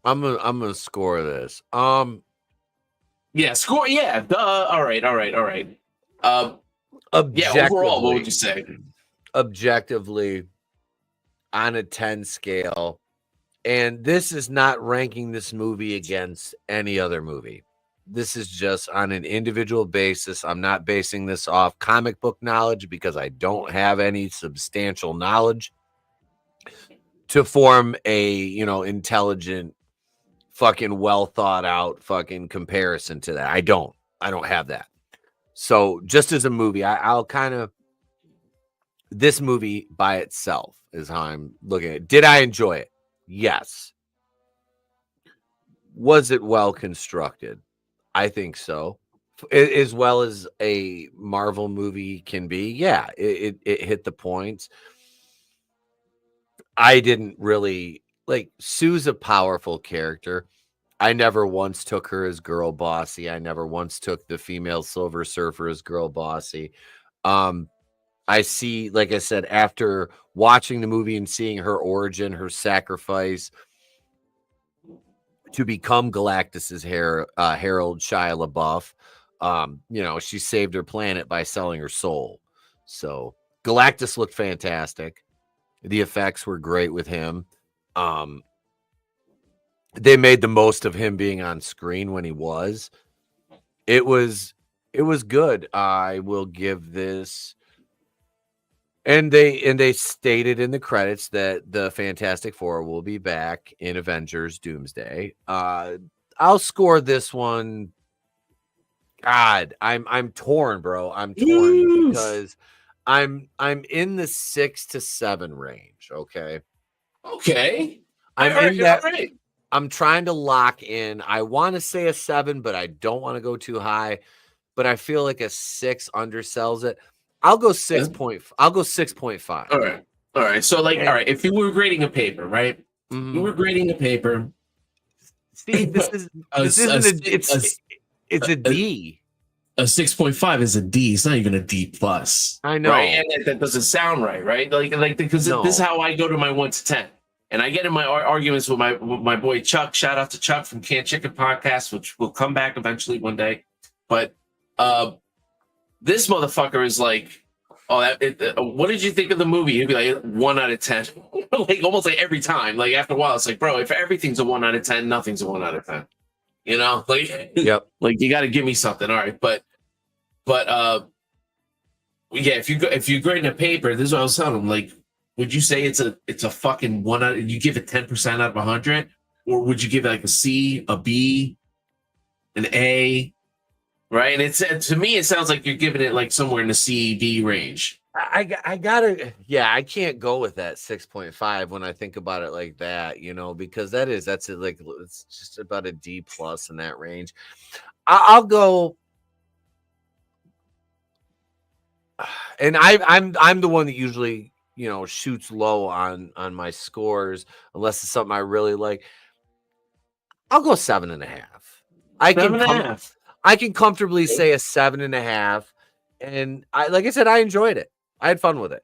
I'm gonna score this. Yeah, score. Yeah, duh. All right. Yeah, overall, what would you say? Objectively, on a 10 scale, and this is not ranking this movie against any other movie. This is just on an individual basis. I'm not basing this off comic book knowledge because I don't have any substantial knowledge to form a, you know, intelligent fucking well thought out fucking comparison to that. I don't have that. So just as a movie, I'll kind of, this movie by itself is how I'm looking at it. Did I enjoy it? Yes. Was it well constructed? I think so. As well as a Marvel movie can be. Yeah, it hit the points. I didn't really like, Sue's a powerful character. I never once took her as girl bossy. I never once took the female Silver Surfer as girl bossy. I see, like I said, after watching the movie and seeing her origin, her sacrifice to become Galactus's Herald, Shia LaBeouf, she saved her planet by selling her soul. So Galactus looked fantastic. The effects were great with him. They made the most of him being on screen when he was. It was good. I will give this. And they stated in the credits that the Fantastic Four will be back in Avengers Doomsday. I'll score this one. God, I'm torn, bro. I'm torn because I'm in the 6 to 7 range. Okay. I'm in that. Right. I'm trying to lock in. I want to say a 7, but I don't want to go too high. But I feel like a 6 undersells it. I'll go 6 point. I'll go 6.5. All right. So, like, all right. If you were grading a paper, right? Mm-hmm. You were grading a paper. See, it's a D. A 6.5 is a D. It's not even a D plus. I know, right? And that doesn't sound right, right? Like because this is how I go to my 1 to 10, and I get in my arguments with my boy Chuck. Shout out to Chuck from Canned Chicken Podcast, which will come back eventually one day. But this motherfucker is like, what did you think of the movie? He'd be like 1 out of 10, like almost like every time. Like after a while, it's like, bro, if everything's a 1 out of 10, nothing's a 1 out of 10. You know, like, yep, like you got to give me something. All right, but yeah, if you're grading a paper, this is what I was telling him. Like, would you say it's a fucking 1 out? You give it 10% out of 100, or would you give it like a C, a B, an A? Right, and it's to me, it sounds like you're giving it like somewhere in the C, B range. I gotta, yeah, I can't go with that 6.5 when I think about it like that, because that's it. Like, it's just about a D plus in that range. I'll go, and I'm the one that usually shoots low on my scores unless it's something I really like. I'll go 7.5. I can comfortably say a 7.5, and like I said, I enjoyed it. I had fun with it.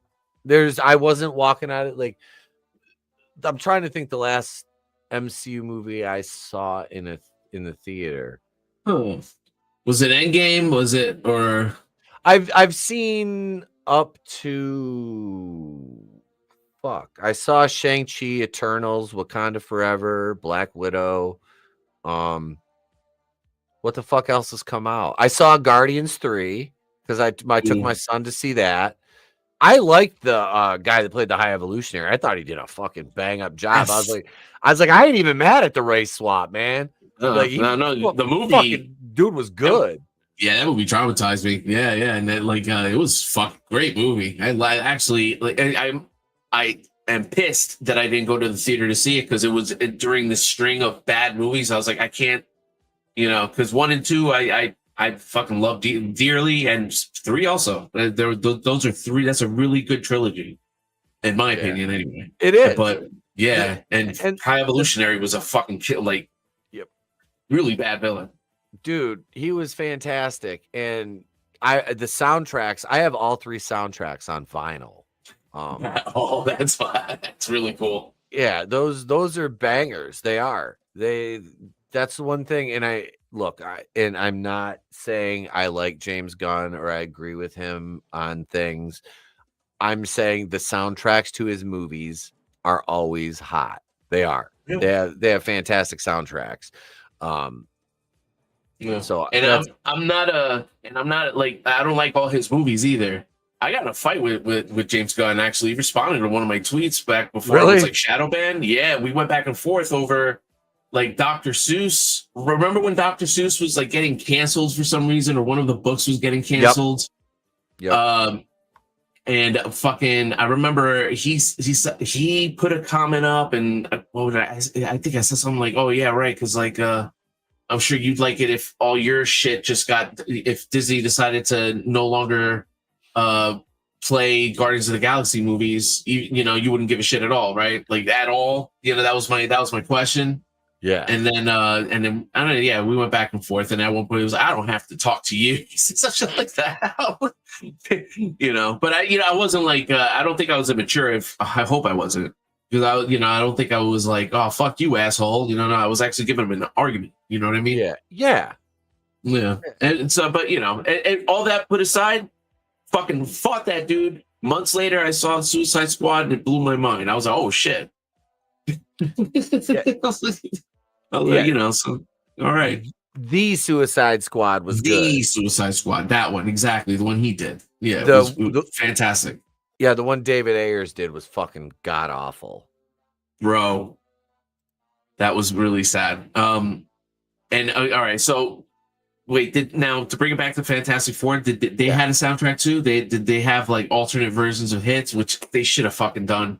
I wasn't walking at it like, I'm trying to think the last MCU movie I saw in the theater. Was it Endgame? Was it, or I've seen up to I saw Shang-Chi, Eternals, Wakanda Forever, Black Widow. What the fuck else has come out? I saw Guardians 3 because I took my son to see that. I liked the guy that played the High Evolutionary. I thought he did a fucking bang up job. Yes. I was like, I ain't even mad at the race swap, man. The movie, fucking dude was good. That movie traumatized me. Yeah, and then it was fucking great movie. I actually like. I am pissed that I didn't go to the theater to see it because it was during this string of bad movies. I was like, I can't. Because 1 and 2, I fucking love dearly, and 3 also. Those are 3. That's a really good trilogy, in my opinion. Anyway, it is. But and High Evolutionary was a fucking kill. Like, yep, really bad villain. Dude, he was fantastic, and the soundtracks. I have all 3 soundtracks on vinyl. That's really cool. Yeah, those are bangers. They are. That's the one thing, and I'm not saying I like James Gunn or I agree with him on things. I'm saying the soundtracks to his movies are always hot. They are. Yeah. They have fantastic soundtracks. So, and I'm not like, I don't like all his movies either. I got in a fight with James Gunn. Actually, he responded to one of my tweets back before. Really? It was like shadow ban. Yeah, we went back and forth over. like Dr. Seuss. Remember when Dr. Seuss was like getting canceled for some reason, or one of the books was getting canceled? Yep. And fucking, I remember he put a comment up, and what would I think I said something like, "Oh yeah, right," because like I'm sure you'd like it if all your shit just got, if Disney decided to no longer play Guardians of the Galaxy movies, you know, you wouldn't give a shit at all, right? Like at all. You know, that was my question. Yeah. And then I don't know, yeah, we went back and forth, and at one point it was, I don't have to talk to you. He said some shit like that. You know, but I wasn't like I don't think I was immature. I hope I wasn't, because I don't think I was like, oh fuck you, asshole. No, I was actually giving him an argument. You know what I mean? Yeah. And so, but and all that put aside, fucking fought that dude. Months later, I saw Suicide Squad, and it blew my mind. I was like, oh shit. So all right. The Suicide Squad was the good. Suicide Squad, that one, exactly, the one he did. Yeah, it was fantastic. Yeah, the one David Ayers did was fucking god awful, bro. That was really sad. And all right, so wait, now to bring it back to Fantastic Four, did they had a soundtrack too? Did they have like alternate versions of hits, which they should have fucking done?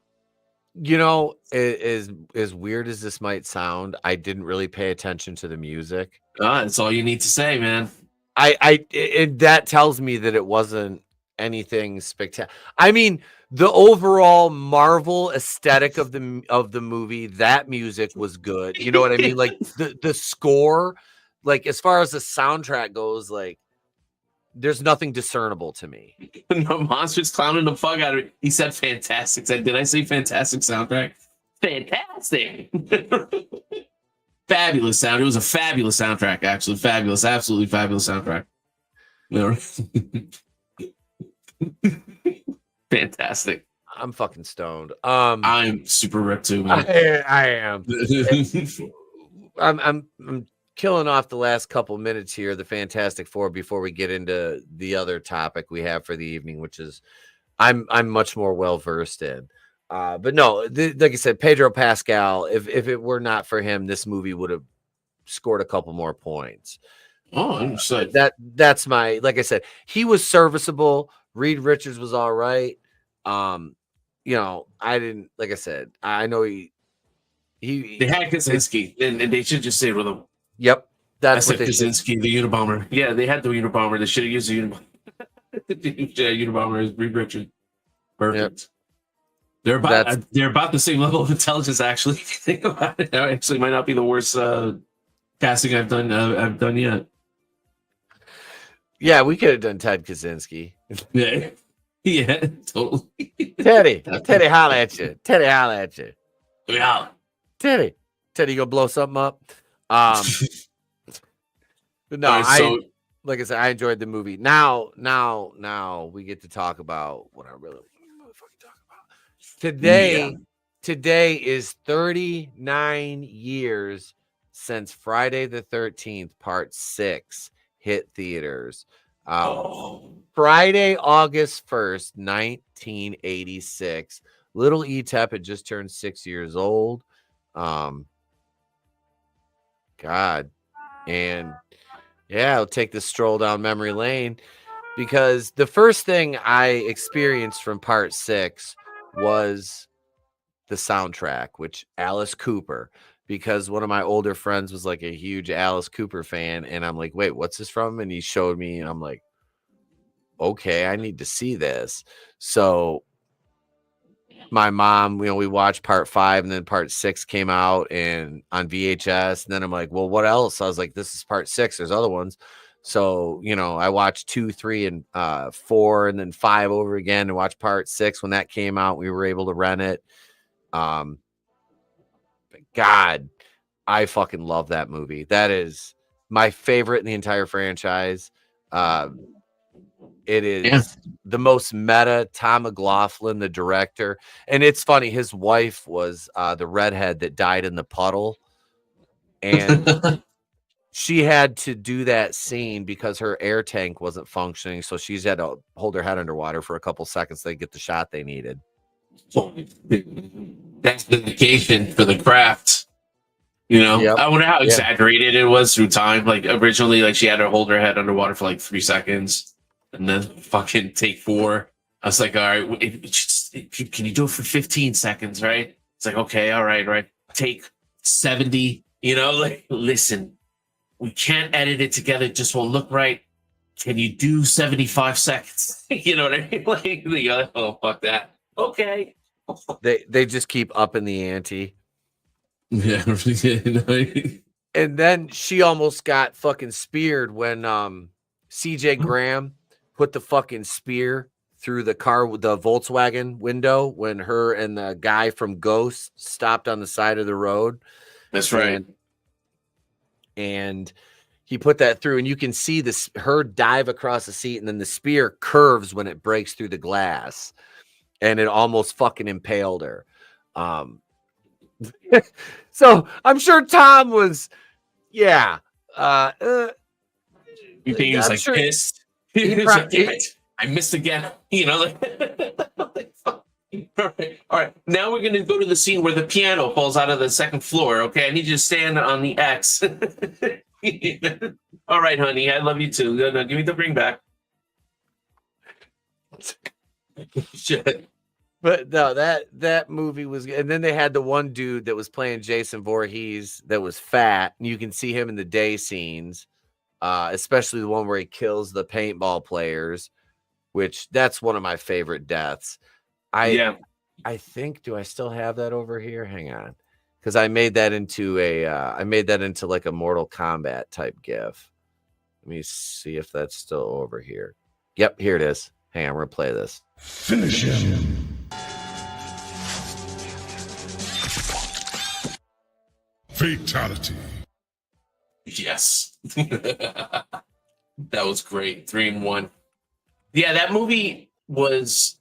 You know, as weird as this might sound, I didn't really pay attention to the music. That's all you need to say, man. That tells me that it wasn't anything spectacular. I mean, the overall Marvel aesthetic of the movie, that music was good. You know what I mean? Like the score, like as far as the soundtrack goes, like there's nothing discernible to me. No, Monsters clowning the fuck out of it. He said fantastic. Did I say fantastic soundtrack? Fantastic. Fabulous sound. It was a fabulous soundtrack, actually. Fabulous. Absolutely fabulous soundtrack. Fantastic. I'm fucking stoned. I'm super ripped too, man. I am. I'm killing off the last couple minutes here, the Fantastic Four, before we get into the other topic we have for the evening, which is I'm much more well versed in. But no, like I said, Pedro Pascal, if it were not for him, this movie would have scored a couple more points. Oh, understood. That's my, like I said, he was serviceable. Reed Richards was all right. I didn't, like I said, I know they had Kaczynski, and they should just say with him. Yep, that's what they Kaczynski, the Unabomber. Yeah, they had the Unabomber. They should have used the Unabomber. Unabomber is Reed Richards. Perfect. Yep. They're about the same level of intelligence, actually. If you think about it, that actually might not be the worst casting I've done yet. Yeah, we could have done Ted Kaczynski. Yeah, totally. Teddy, holla at you. Yeah. Teddy, you gonna blow something up? But no, like I said, I enjoyed the movie. Now we get to talk about what I really want to fucking talk about. Today is 39 years since Friday the 13th, Part 6 hit theaters. Friday, August 1st, 1986. Little Etep had just turned 6 years old. God. And yeah, I'll take this stroll down memory lane, because the first thing I experienced from Part 6 was the soundtrack, which Alice Cooper, because one of my older friends was like a huge Alice Cooper fan, and I'm like, wait, what's this from? And he showed me, and I'm like, okay, I need to see this. So my mom, we watched Part 5, and then Part 6 came out and on VHS, and then I'm like, well, what else? I was like, this is Part 6, there's other ones. So I watched 2, 3, and 4, and then 5 over again, and watched Part 6 when that came out. We were able to rent it. But God, I fucking love that movie. That is my favorite in the entire franchise. It is the most meta. Tom McLaughlin, the director. And it's funny, his wife was the redhead that died in the puddle. And she had to do that scene because her air tank wasn't functioning. So she's had to hold her head underwater for a couple seconds to get the shot they needed. That's dedication for the craft. You know, Yep. I wonder how Yeah. exaggerated it was through time. Like originally, like she had to hold her head underwater for like 3 seconds, and then fucking take 4. I was like, all right, can you do it for 15 seconds, right? It's like, okay, all right. Take 70. You know, like, listen, we can't edit it together. It just won't look right. Can you do 75 seconds? You know what I mean? Like, oh, fuck that. Okay. They just keep upping the ante. Yeah. And then she almost got fucking speared when CJ Graham put the fucking spear through the car with the Volkswagen window when her and the guy from Ghost stopped on the side of the road. That's right. And he put that through, and you can see this her dive across the seat, and then the spear curves when it breaks through the glass, and it almost fucking impaled her. So I'm sure Tom was, yeah. You think he was I'm like sure pissed? He was like, damn it, I missed again. You know, like fuck. All right. Now we're gonna go to the scene where the piano falls out of the second floor. Okay, I need you to stand on the X. All right, honey, I love you too. No, give me the ring back. Shit. But no, that movie was, and then they had the one dude that was playing Jason Voorhees that was fat, and you can see him in the day scenes, especially the one where he kills the paintball players, which that's one of my favorite deaths. I think, do I still have that over here? Hang on, because I made that into like a Mortal Kombat type gif. Let me see if that's still over here. Yep, here it is. Hang on, we're gonna play this. Finish him. Fatality. Yes. That was great. 3 in 1. Yeah, that movie was,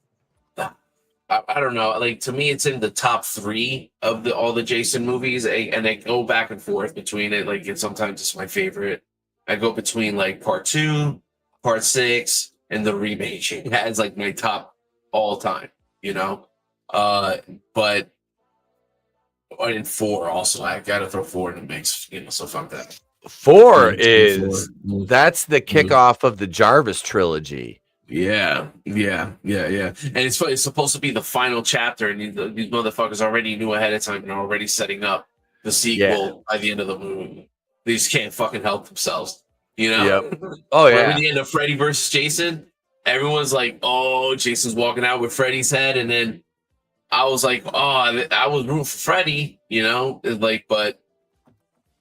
I don't know, like to me it's in the top 3 of all the Jason movies, and I go back and forth between it. Like sometimes it's my favorite. I go between like part 2, part 6, and the remake. It's like my top all time, you know. But in 4 also, I gotta throw 4 in the mix, you know. So fuck that. 4 is that's the kickoff of the Jarvis trilogy. Yeah. And it's supposed to be the final chapter, and these motherfuckers already knew ahead of time and are already setting up the sequel by the end of the movie. They just can't fucking help themselves, you know? Yep. Oh yeah. At the end of Freddy versus Jason, everyone's like, "Oh, Jason's walking out with Freddy's head," and then I was like, "Oh, I was rooting for Freddy," you know? Like, but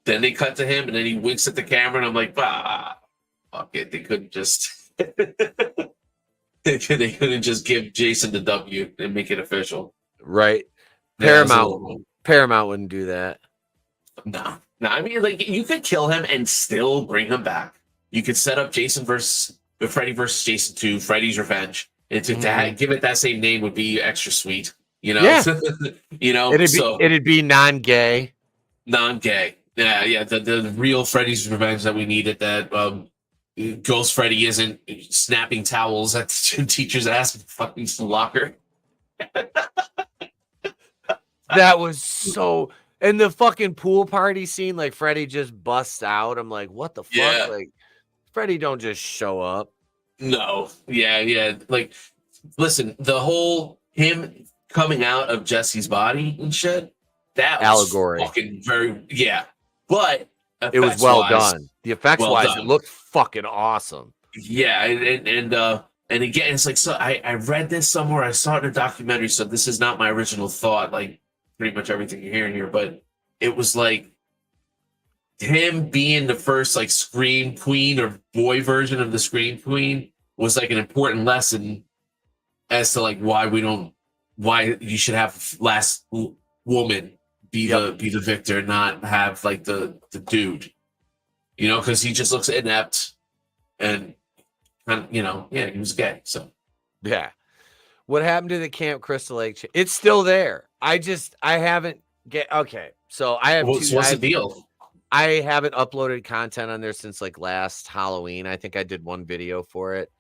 then they cut to him, and then he winks at the camera, and I'm like, "Ah, fuck it." They couldn't just. They couldn't just give Jason the W and make it official, right? Paramount wouldn't do that. No. I mean, like you could kill him and still bring him back. You could set up Freddy versus Jason 2, Freddy's Revenge, and to give it that same name would be extra sweet. You know, Yeah. You know, it'd be non-gay. Non-gay. Yeah. The real Freddy's Revenge that we needed. That Ghost Freddy isn't snapping towels at the teacher's ass in the fucking locker. That was so. And the fucking pool party scene, like Freddy just busts out. I'm like, what the fuck? Yeah. Like, Freddy don't just show up. No. Yeah. Like, listen, the whole him coming out of Jesse's body and shit, that allegory. Was fucking but it was well done. The effects wise, it looked fucking awesome. Yeah, and again, it's like, so I read this somewhere, I saw it in a documentary, so this is not my original thought, like pretty much everything you're hearing here, but it was like him being the first like Scream Queen or boy version of the Scream Queen was like an important lesson as to like why you should have last woman be the victor, not have like the dude, you know, because he just looks inept and you know, yeah, he was gay. So yeah, what happened to the Camp Crystal Lake? It's still there. I haven't okay. So I have what's the deal? I haven't uploaded content on there since like last Halloween. I think I did one video for it.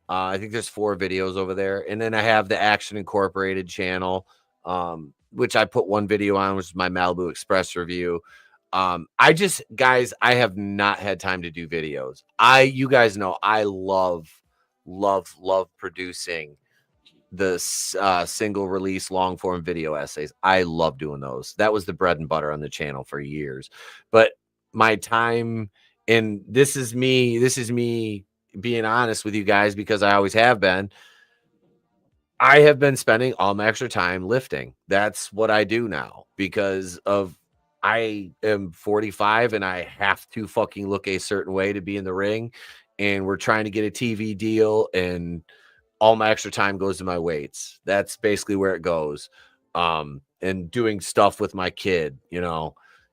I think there's 4 videos over there, and then I have the Action Incorporated channel, which I put one video on, which is my Malibu Express review. Guys, I have not had time to do videos. You guys know I love producing the single release long form video essays. I love doing those. That was the bread and butter on the channel for years. But my time, and this is me being honest with you guys, because I always have been. I have been spending all my extra time lifting. That's what I do now, because I am 45 and I have to fucking look a certain way to be in the ring. And we're trying to get a TV deal, and all my extra time goes to my weights. That's basically where it goes. And doing stuff with my kid,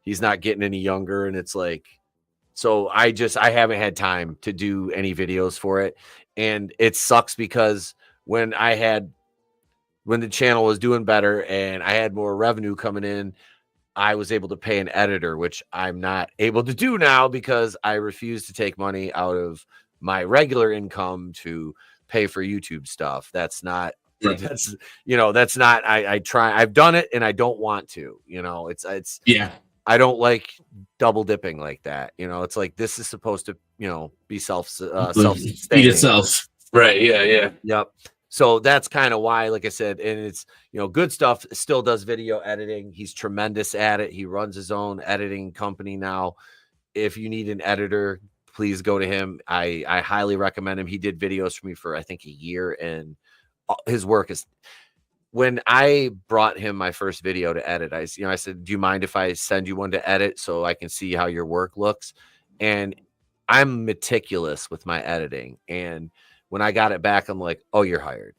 he's not getting any younger. And it's like, so I haven't had time to do any videos for it. And it sucks because when the channel was doing better and I had more revenue coming in, I was able to pay an editor, which I'm not able to do now because I refuse to take money out of my regular income to pay for YouTube stuff. I've done it and I don't want to, I don't like double dipping like that. It's like, this is supposed to, be self-sustaining itself. Right. Yeah. Yep. So that's kind of why, like I said, and it's, Goodstuff still does video editing. He's tremendous at it. He runs his own editing company now. If you need an editor, please go to him. I highly recommend him. He did videos for me for, I think, a year, and his work is, when I brought him my first video to edit, I said, do you mind if I send you one to edit so I can see how your work looks? And I'm meticulous with my editing. And when I got it back, I'm like, oh, you're hired.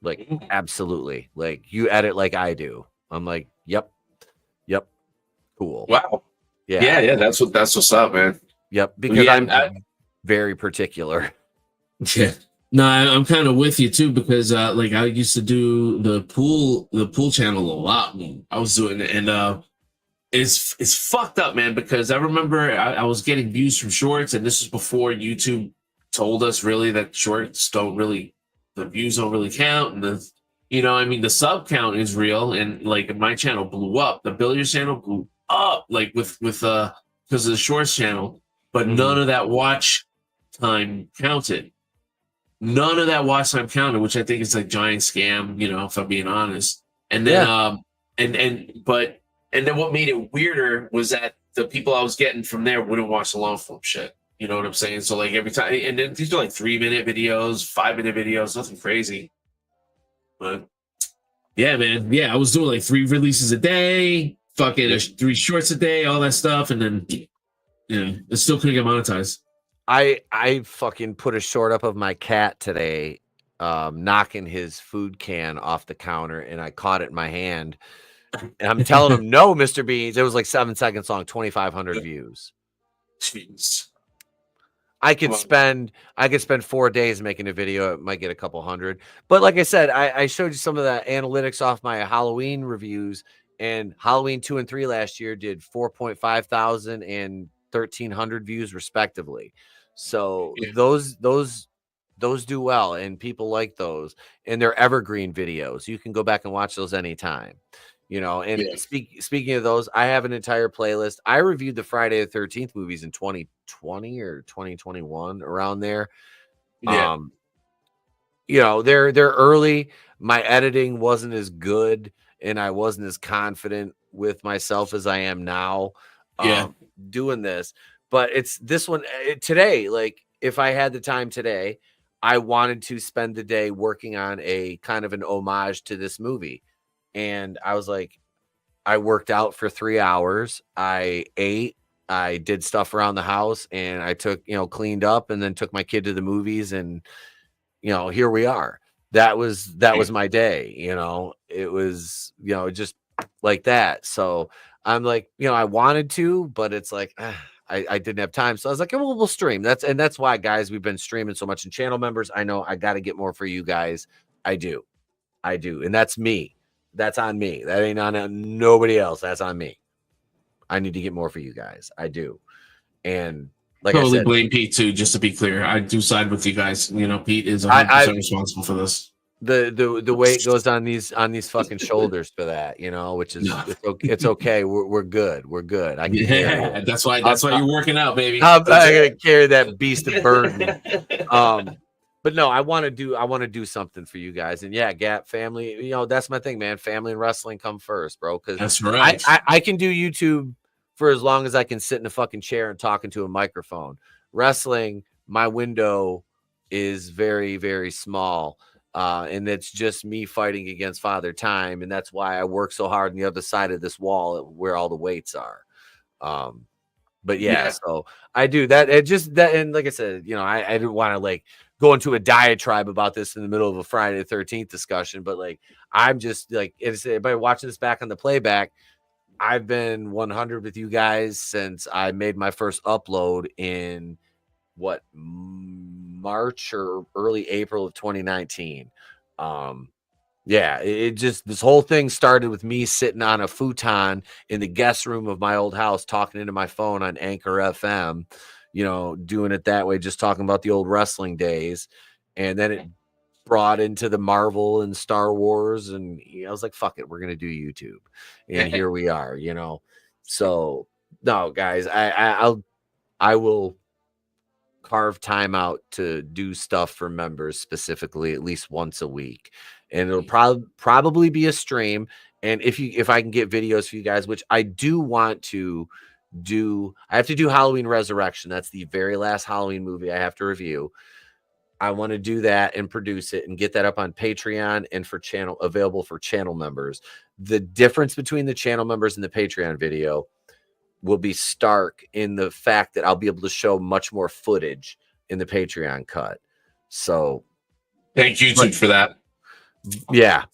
Like, absolutely. Like, you edit like I do. I'm like, yep. Cool. Wow. Yeah. That's what's up, man. Yep. Because I'm very particular. Yeah. No, I'm kind of with you too, because like I used to do the pool channel a lot. I was doing it, and it's fucked up, man, because I remember I was getting views from shorts, and this is before YouTube told us really that shorts the views don't really count, and the sub count is real, and like my channel blew up, the billiards channel blew up, like with because of the shorts channel, but none of that watch time counted. None of that watch time counted, which I think is like giant scam, if I'm being honest. And then and then what made it weirder was that the people I was getting from there wouldn't watch the long form shit. You know what I'm saying? So like every time, and then these are like 3-minute videos, 5-minute videos, nothing crazy. But yeah, man. Yeah, I was doing like 3 releases a day, fucking 3 shorts a day, all that stuff. And then, it still couldn't get monetized. I fucking put a short up of my cat today, knocking his food can off the counter, and I caught it in my hand. And I'm telling him, no, Mr. Beans. It was like 7 seconds long, 2,500 views. Jeez. I could spend 4 days making a video. It might get a couple hundred. But like I said, I showed you some of the analytics off my Halloween reviews, and Halloween 2 and 3 last year did 4.5 thousand and 1,300 views respectively. So those do well, and people like those, and they're evergreen videos. You can go back and watch those anytime. And speaking of those, I have an entire playlist. I reviewed the Friday the 13th movies in 2020 or 2021, around there. They're early. My editing wasn't as good, and I wasn't as confident with myself as I am now doing this. But it's this one today. Like, if I had the time today, I wanted to spend the day working on a kind of an homage to this movie. And I was like, I worked out for 3 hours. I ate. I did stuff around the house, and I took, cleaned up, and then took my kid to the movies, and, here we are. That was my day. It was, just like that. So I'm like, I wanted to, but it's like, I didn't have time. So I was like, well, we'll stream. That's why, guys, we've been streaming so much. And channel members, I know I got to get more for you guys. I do. And that's me. That's on me. That ain't on nobody else. That's on me. I need to get more for you guys. I do. And like blame Pete too, just to be clear. I do side with you guys. Pete is 100% responsible for this. the weight goes on these fucking shoulders for that, which is it's okay. We're good. We're good. I can carry it. That's why you're working out, baby. I'm gonna carry that beast of burden. But no, I want to do something for you guys. And yeah, Gap family, that's my thing, man. Family and wrestling come first, bro. Because that's right. I can do YouTube for as long as I can sit in a fucking chair and talk into a microphone. Wrestling, my window is very, very small. And it's just me fighting against Father Time. And that's why I work so hard on the other side of this wall where all the weights are. But yeah, so I do that. It just that, and like I said, I didn't want to like go into a diatribe about this in the middle of a Friday the 13th discussion, but like I'm just like, if anybody watching this back on the playback, I've been 100 with you guys since I made my first upload in March or early April of 2019. Yeah, it just, this whole thing started with me sitting on a futon in the guest room of my old house, talking into my phone on Anchor FM, doing it that way, just talking about the old wrestling days. And then it brought into the Marvel and Star Wars. And I was like, fuck it, we're going to do YouTube. And here we are, So no, guys, I will carve time out to do stuff for members specifically at least once a week. And it'll probably be a stream. And if I can get videos for you guys, which I do want to do, I have to do Halloween Resurrection. That's the very last Halloween movie I have to review. I want to do that and produce it and get that up on Patreon and available for channel members. The difference between the channel members and the Patreon video will be stark in the fact that I'll be able to show much more footage in the Patreon cut. So thank YouTube for that. Yeah.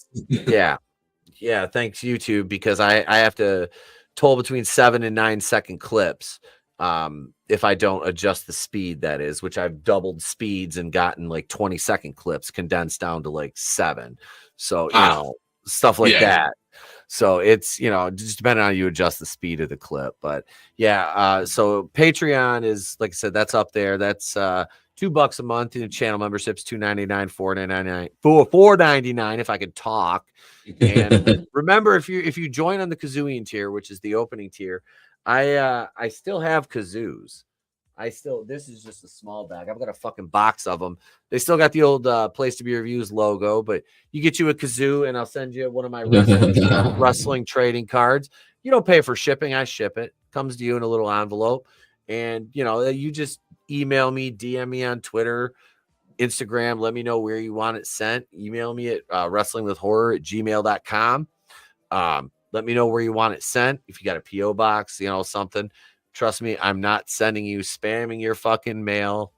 Thanks YouTube, because I have to toll between 7 and 9 second clips. If I don't adjust the speed, that is, which I've doubled speeds and gotten like 20-second clips condensed down to like 7. So, stuff like that. So it's, just depending on how you adjust the speed of the clip. But yeah, so Patreon is, like I said, that's up there. That's $2 a month in channel memberships, $2.99, $4.99, $4.99 if I could talk. And remember, if you join on the Kazooian tier, which is the opening tier, I still have kazoos. This is just a small bag. I've got a fucking box of them. They still got the old Place to Be Reviews logo, but you get you a kazoo and I'll send you one of my wrestling trading cards. You don't pay for shipping. I ship it. Comes to you in a little envelope. And, you just email me, DM me on Twitter, Instagram. Let me know where you want it sent. Email me at wrestlingwithhorror@gmail.com. Let me know where you want it sent. If you got a P.O. box, something. Trust me, I'm not sending you, spamming your fucking mail.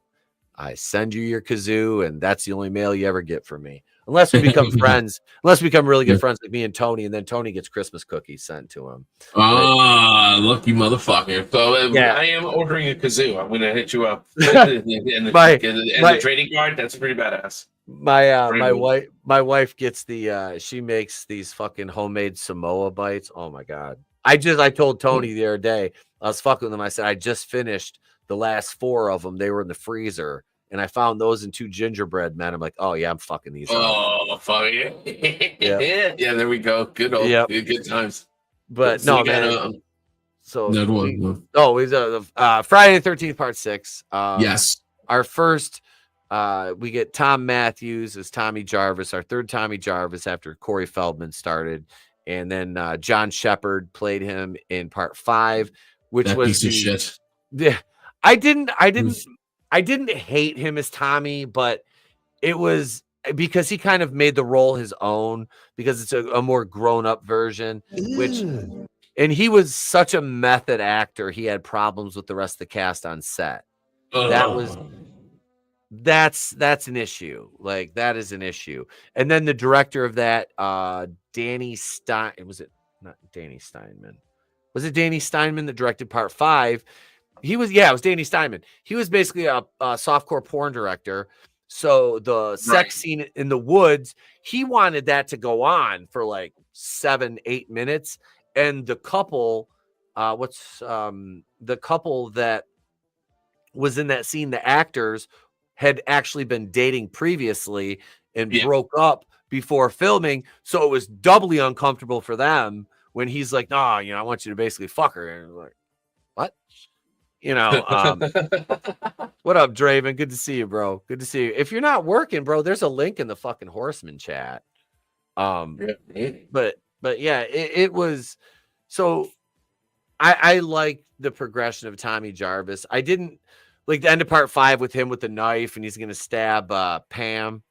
I send you your kazoo, and that's the only mail you ever get from me. Unless we become friends, unless we become really good friends like me and Tony, and then Tony gets Christmas cookies sent to him. Lucky motherfucker. So I am ordering a kazoo. I'm going to hit you up. and the trading card, that's pretty badass. My wife gets she makes these fucking homemade Samoa bites. Oh my God. I told Tony the other day, I was fucking with him. I said, I just finished the last 4 of them. They were in the freezer. And I found those in 2 gingerbread men. I'm like, oh yeah, I'm fucking these. Oh, fuck yeah. Yeah, there we go. Good good times. But so no, man. Friday the 13th, part 6. Yes. Our first, we get Tom Matthews as Tommy Jarvis, our third Tommy Jarvis after Corey Feldman started. And then John Shepard played him in part 5, which that was piece of shit. Yeah, I didn't hate him as Tommy, but it was because he kind of made the role his own, because it's a more grown-up version, and he was such a method actor. He had problems with the rest of the cast on set. That's an issue. Like, that is an issue. And then the director of that, Danny Stein, was it not Danny Steinman? Was it Danny Steinman that directed part 5? It was Danny Steinman. He was basically a softcore porn director. So the sex scene in the woods, he wanted that to go on for like 7-8 minutes. And the couple, the couple that was in that scene, the actors, had actually been dating previously, and Yeah. broke up before filming. So it was doubly uncomfortable for them when he's like, "No, you know, I want you to basically fuck her." And like, what? You know, what up, Draven? Good to see you, bro. Good to see you. If you're not working, bro, there's a link in the fucking Horseman chat. But yeah, it was so I like the progression of Tommy Jarvis. I didn't like the end of part 5 with him with the knife and he's gonna stab Pam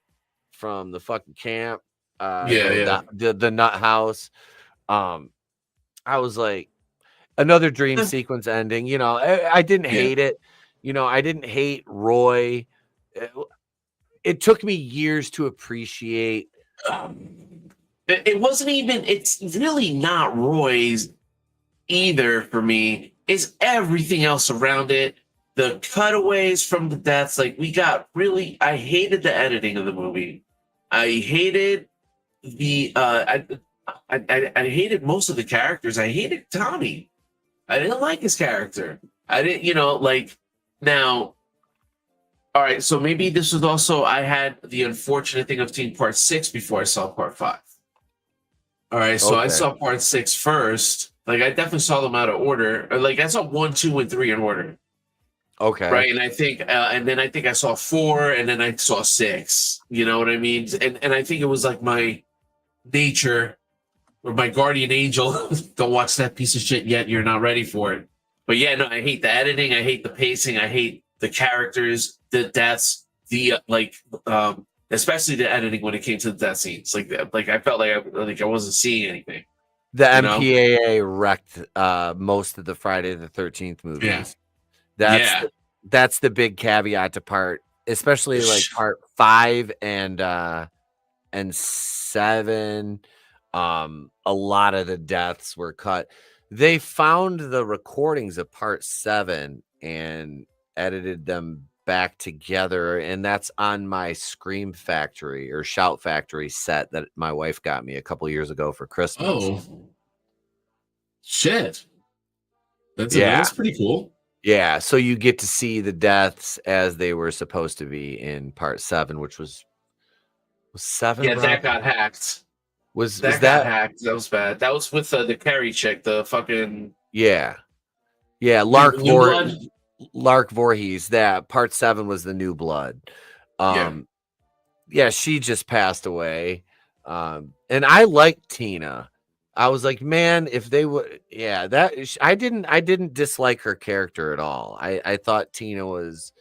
from the fucking camp. The nut house. I was like, another dream sequence ending. You know, I didn't hate it. You know, I didn't hate Roy. It took me years to appreciate. It wasn't even. It's really not Roy's either for me. It's everything else around it. The cutaways from the deaths. Like we got really. I hated the editing of the movie. I hated the. I hated most of the characters. I hated Tommy. I didn't like his character. I didn't, you know, like now. All right, so maybe this was also I had the unfortunate thing of seeing part 6 before I saw part 5. All right, so I saw part 6 first. Like I definitely saw them out of order. Or, like I saw 1, 2, and 3 in order. Okay. Right, and I think, and then I think I saw 4, and then I saw 6. You know what I mean? And I think it was like my nature. Or my guardian angel, don't watch that piece of shit yet. You're not ready for it. But yeah, no, I hate the editing. I hate the pacing. I hate the characters, the deaths, the especially the editing when it came to the death scenes. Like I felt like I wasn't seeing anything. The MPAA wrecked most of the Friday the 13th movies. Yeah. That's the big caveat to part, especially like part 5 and 7. A lot of the deaths were cut. They found the recordings of part 7 and edited them back together, and that's on my Scream Factory or Shout Factory set that my wife got me a couple years ago for Christmas. Oh shit, that's pretty cool. Yeah, so you get to see the deaths as they were supposed to be in part 7, which was 7. Yeah, that got hacked. Was that hacked? That was bad. That was with the Carrie chick, the fucking Lark Voorhees. That part 7 was the New Blood. She just passed away. And I liked Tina. I was like, man, if they would, I didn't dislike her character at all. I thought Tina was,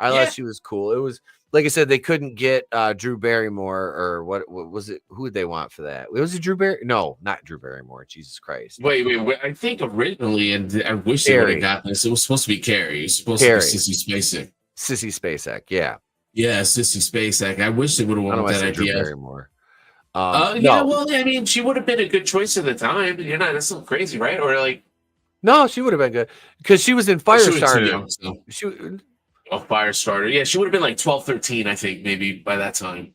thought she was cool. It was. Like I said, they couldn't get Drew Barrymore or what was it? Who did they want for that? Was it Drew Barrymore? No, not Drew Barrymore. Jesus Christ. Wait. I think originally, and I wish they would have gotten this. It was supposed to be Carrie. It was supposed to be Sissy Spacek. Sissy Spacek, yeah. Yeah, Sissy Spacek. I wish they would have won with that idea. Drew Barrymore. Yeah, well, I mean, she would have been a good choice at the time. You're not, that's not crazy, right? Or like, no, she would have been good because she was in Firestarter. A Firestarter. Yeah, she would have been like 12, 13, I think, maybe by that time.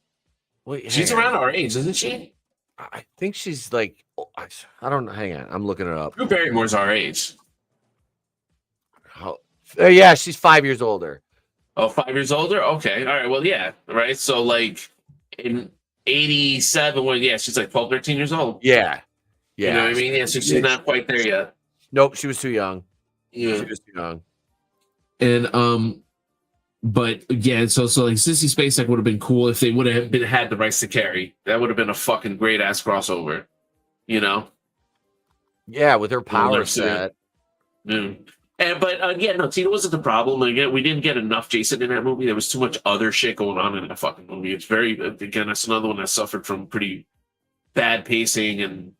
Wait, she's around our age, isn't she? I think she's like, I don't know. Hang on. I'm looking it up. Drew Barrymore's our age. Yeah, she's 5 years older. Oh, 5 years older? Okay. All right. Well, yeah. Right. So, like, in 87, she's like 12, 13 years old. Yeah. You know what I mean? Yeah, so she's not quite there yet. Nope, she was too young. Yeah. She was too young. And, but yeah, so like Sissy Spacek would have been cool if they would have had the rights to Carrie. That would have been a fucking great ass crossover, you know? Yeah, with her power set. But Tina wasn't the problem. Again, we didn't get enough Jason in that movie. There was too much other shit going on in that fucking movie. It's that's another one that suffered from pretty bad pacing, and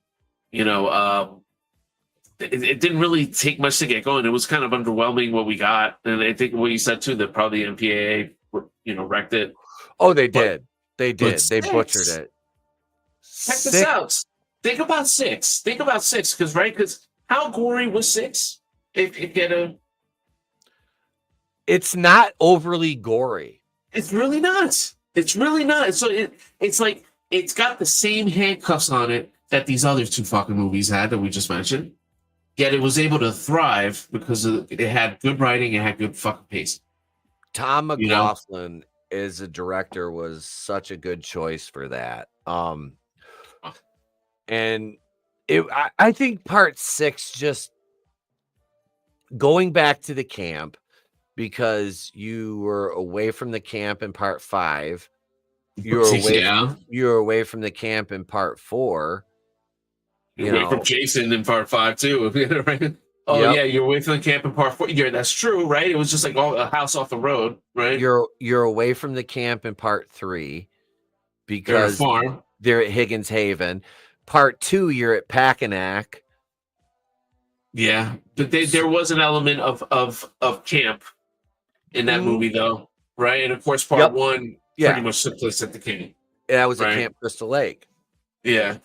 it didn't really take much to get going. It was kind of underwhelming what we got, and I think what you said too, that probably MPAA, wrecked it. Oh, they did. They butchered it. Check this out. Think about 6. Because how gory was 6? It's not overly gory. It's really not. So it's like it's got the same handcuffs on it that these other 2 fucking movies had that we just mentioned. Yet it was able to thrive because it had good writing, it had good fucking pace. Tom McLaughlin as a director was such a good choice for that. And I think part 6 just going back to the camp, because you were away from the camp in part 5. You were away from the camp in part 4. You're away from Jason in part 5 too. Right? Oh Yep. yeah, you're away from the camp in part 4. Yeah, that's true, right? It was just like a house off the road, right? You're away from the camp in part 3 because they're at Higgins Haven. Part 2, you're at Packanack. Yeah, but there was an element of camp in that movie, though, right? And of course, part 1 pretty much took place at the camp. That was at Camp Crystal Lake. Yeah.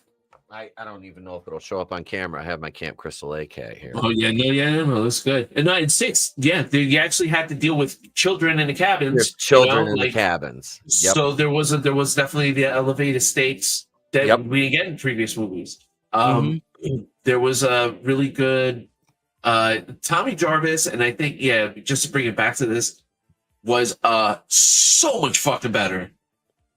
I don't even know if it'll show up on camera. I have my Camp Crystal Lake hat here. Oh yeah, no, that's good. And in 6, you actually had to deal with children in the cabins. There's children in the cabins. Yep. So there was definitely the elevated stakes that we didn't get in previous movies. There was a really good Tommy Jarvis, and I think just to bring it back to this, was so much fucking better.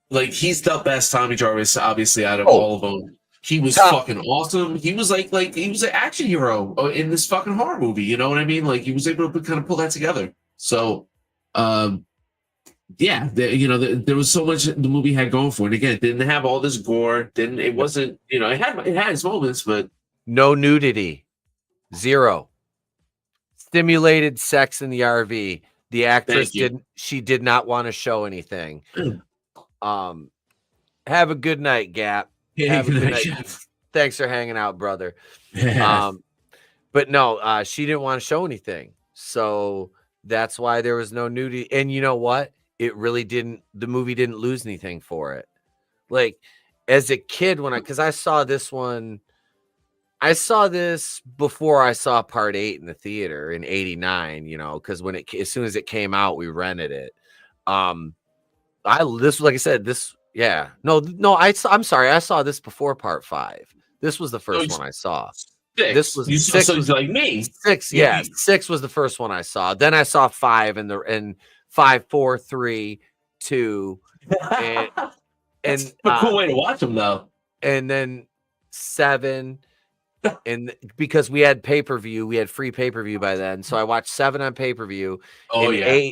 Like, he's the best Tommy Jarvis, obviously, out of all of them. He was fucking awesome. He was like he was an action hero in this fucking horror movie. You know what I mean? Like, he was able to kind of pull that together. So, there was so much the movie had going for it. Again, it didn't have all this gore. It wasn't, it had its moments, but no nudity, 0 stimulated sex in the RV. The actress did not want to show anything. Have a good night, Gap. Have a good night. Thanks for hanging out, brother. But no, she didn't want to show anything. So that's why there was no nudity. And you know what? It really didn't, the movie didn't lose anything for it. Like, as a kid, because I saw this one, I saw this before I saw part 8 in the theater in 89, because as soon as it came out, we rented it. I'm sorry, I saw this before part 5. This was the first one I saw. 6. This was 6 was like me. 6, 6 was the first one I saw. Then I saw 5 and 5, 4, 3, 2, and a cool way to watch them though. And then 7, and because we had pay-per-view, we had free pay-per-view by then, so I watched 7 on pay-per-view. Oh, and yeah.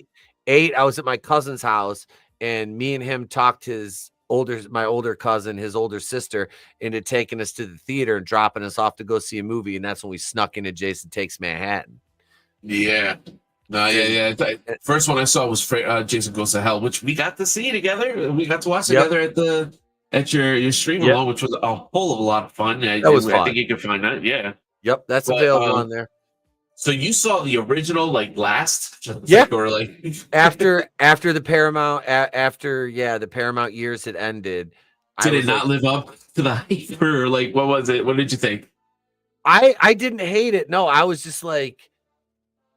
8, I was at my cousin's house, and me and him talked my older cousin, his older sister, into taking us to the theater and dropping us off to go see a movie, and that's when we snuck into Jason Takes Manhattan. Yeah. No, yeah. First one I saw was Jason Goes to Hell, which we got to see together. We got to watch together at your stream along, which was a whole of a lot of fun. That was fun. I think you can find that. Yeah. Yep, that's available on there. So you saw the original last? Yeah. Or after the Paramount the Paramount years had ended. Did it not live up to the hype, or what was it? What did you think? I didn't hate it. No, I was just like,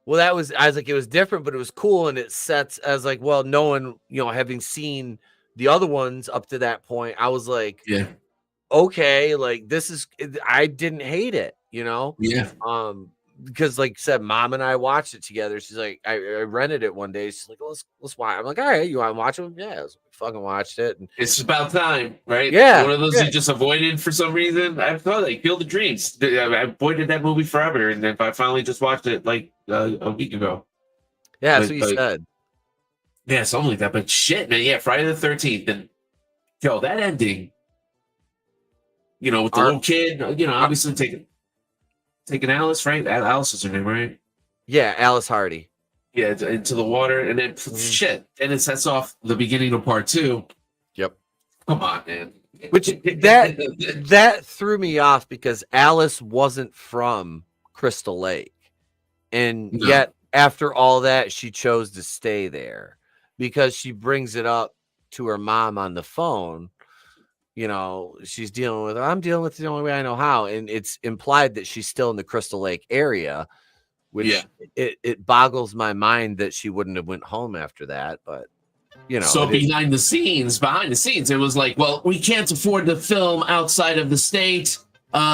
well, I was like, it was different, but it was cool, and it sets as like, well, no one, having seen the other ones up to that point, I was like, okay, like I didn't hate it, because like I said, Mom and I watched it together. She's like, I rented it one day. She's like, let's watch. I'm like, all right, you want to watch it? Yeah, we fucking watched it. And it's about time, right? Yeah, one of those you just avoided for some reason. I thought Field of Dreams. I avoided that movie forever, and then I finally just watched it a week ago. Yeah, that's what you said. Yeah, something like that. But shit, man. Yeah, Friday the 13th, and that ending. With the little kid. Obviously taking Alice, right? Alice is her name, right? Yeah, Alice Hardy. Yeah, into the water, and then shit, and it sets off the beginning of part 2. Yep. Come on, man. Which that threw me off, because Alice wasn't from Crystal Lake, and yet after all that, she chose to stay there, because she brings it up to her mom on the phone. She's I'm dealing with the only way I know how. And it's implied that she's still in the Crystal Lake area, which it boggles my mind that she wouldn't have went home after that. But, So behind the scenes, it was like, well, we can't afford to film outside of the state.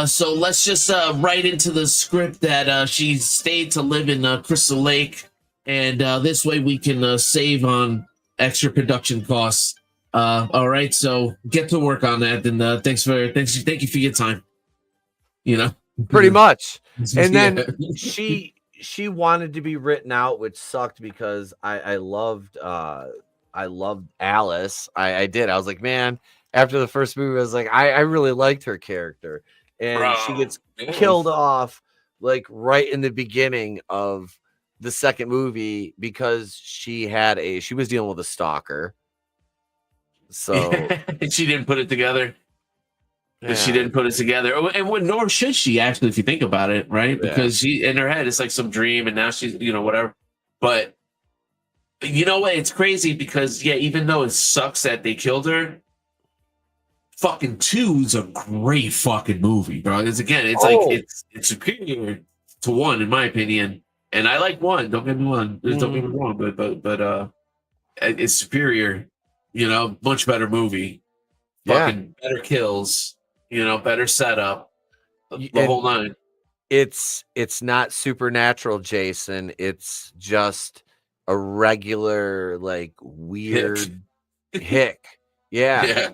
So let's just write into the script that she stayed to live in Crystal Lake. And this way we can save on extra production costs. All right, so get to work on that, and thank you for your time. You know, pretty much. And Yeah. then she wanted to be written out, which sucked because I loved Alice. I did. I was like, man, after the first movie, I was like, I really liked her character, and she gets killed off like right in the beginning of the second movie because she was dealing with a stalker. So she didn't put it together. yeah. She didn't put it together, and nor should she actually, if you think about it, right? Yeah. Because she, in her head, it's like some dream, and now she's, whatever. But you know what? It's crazy because even though it sucks that they killed her, fucking 2 is a great fucking movie, bro. It's like it's superior to 1 in my opinion, and I like 1. Don't get me wrong. Don't get me wrong, but it's superior. Much better movie. Fucking better kills. Better setup. The whole 9. It's not supernatural, Jason. It's just a regular, like, weird hick. Yeah.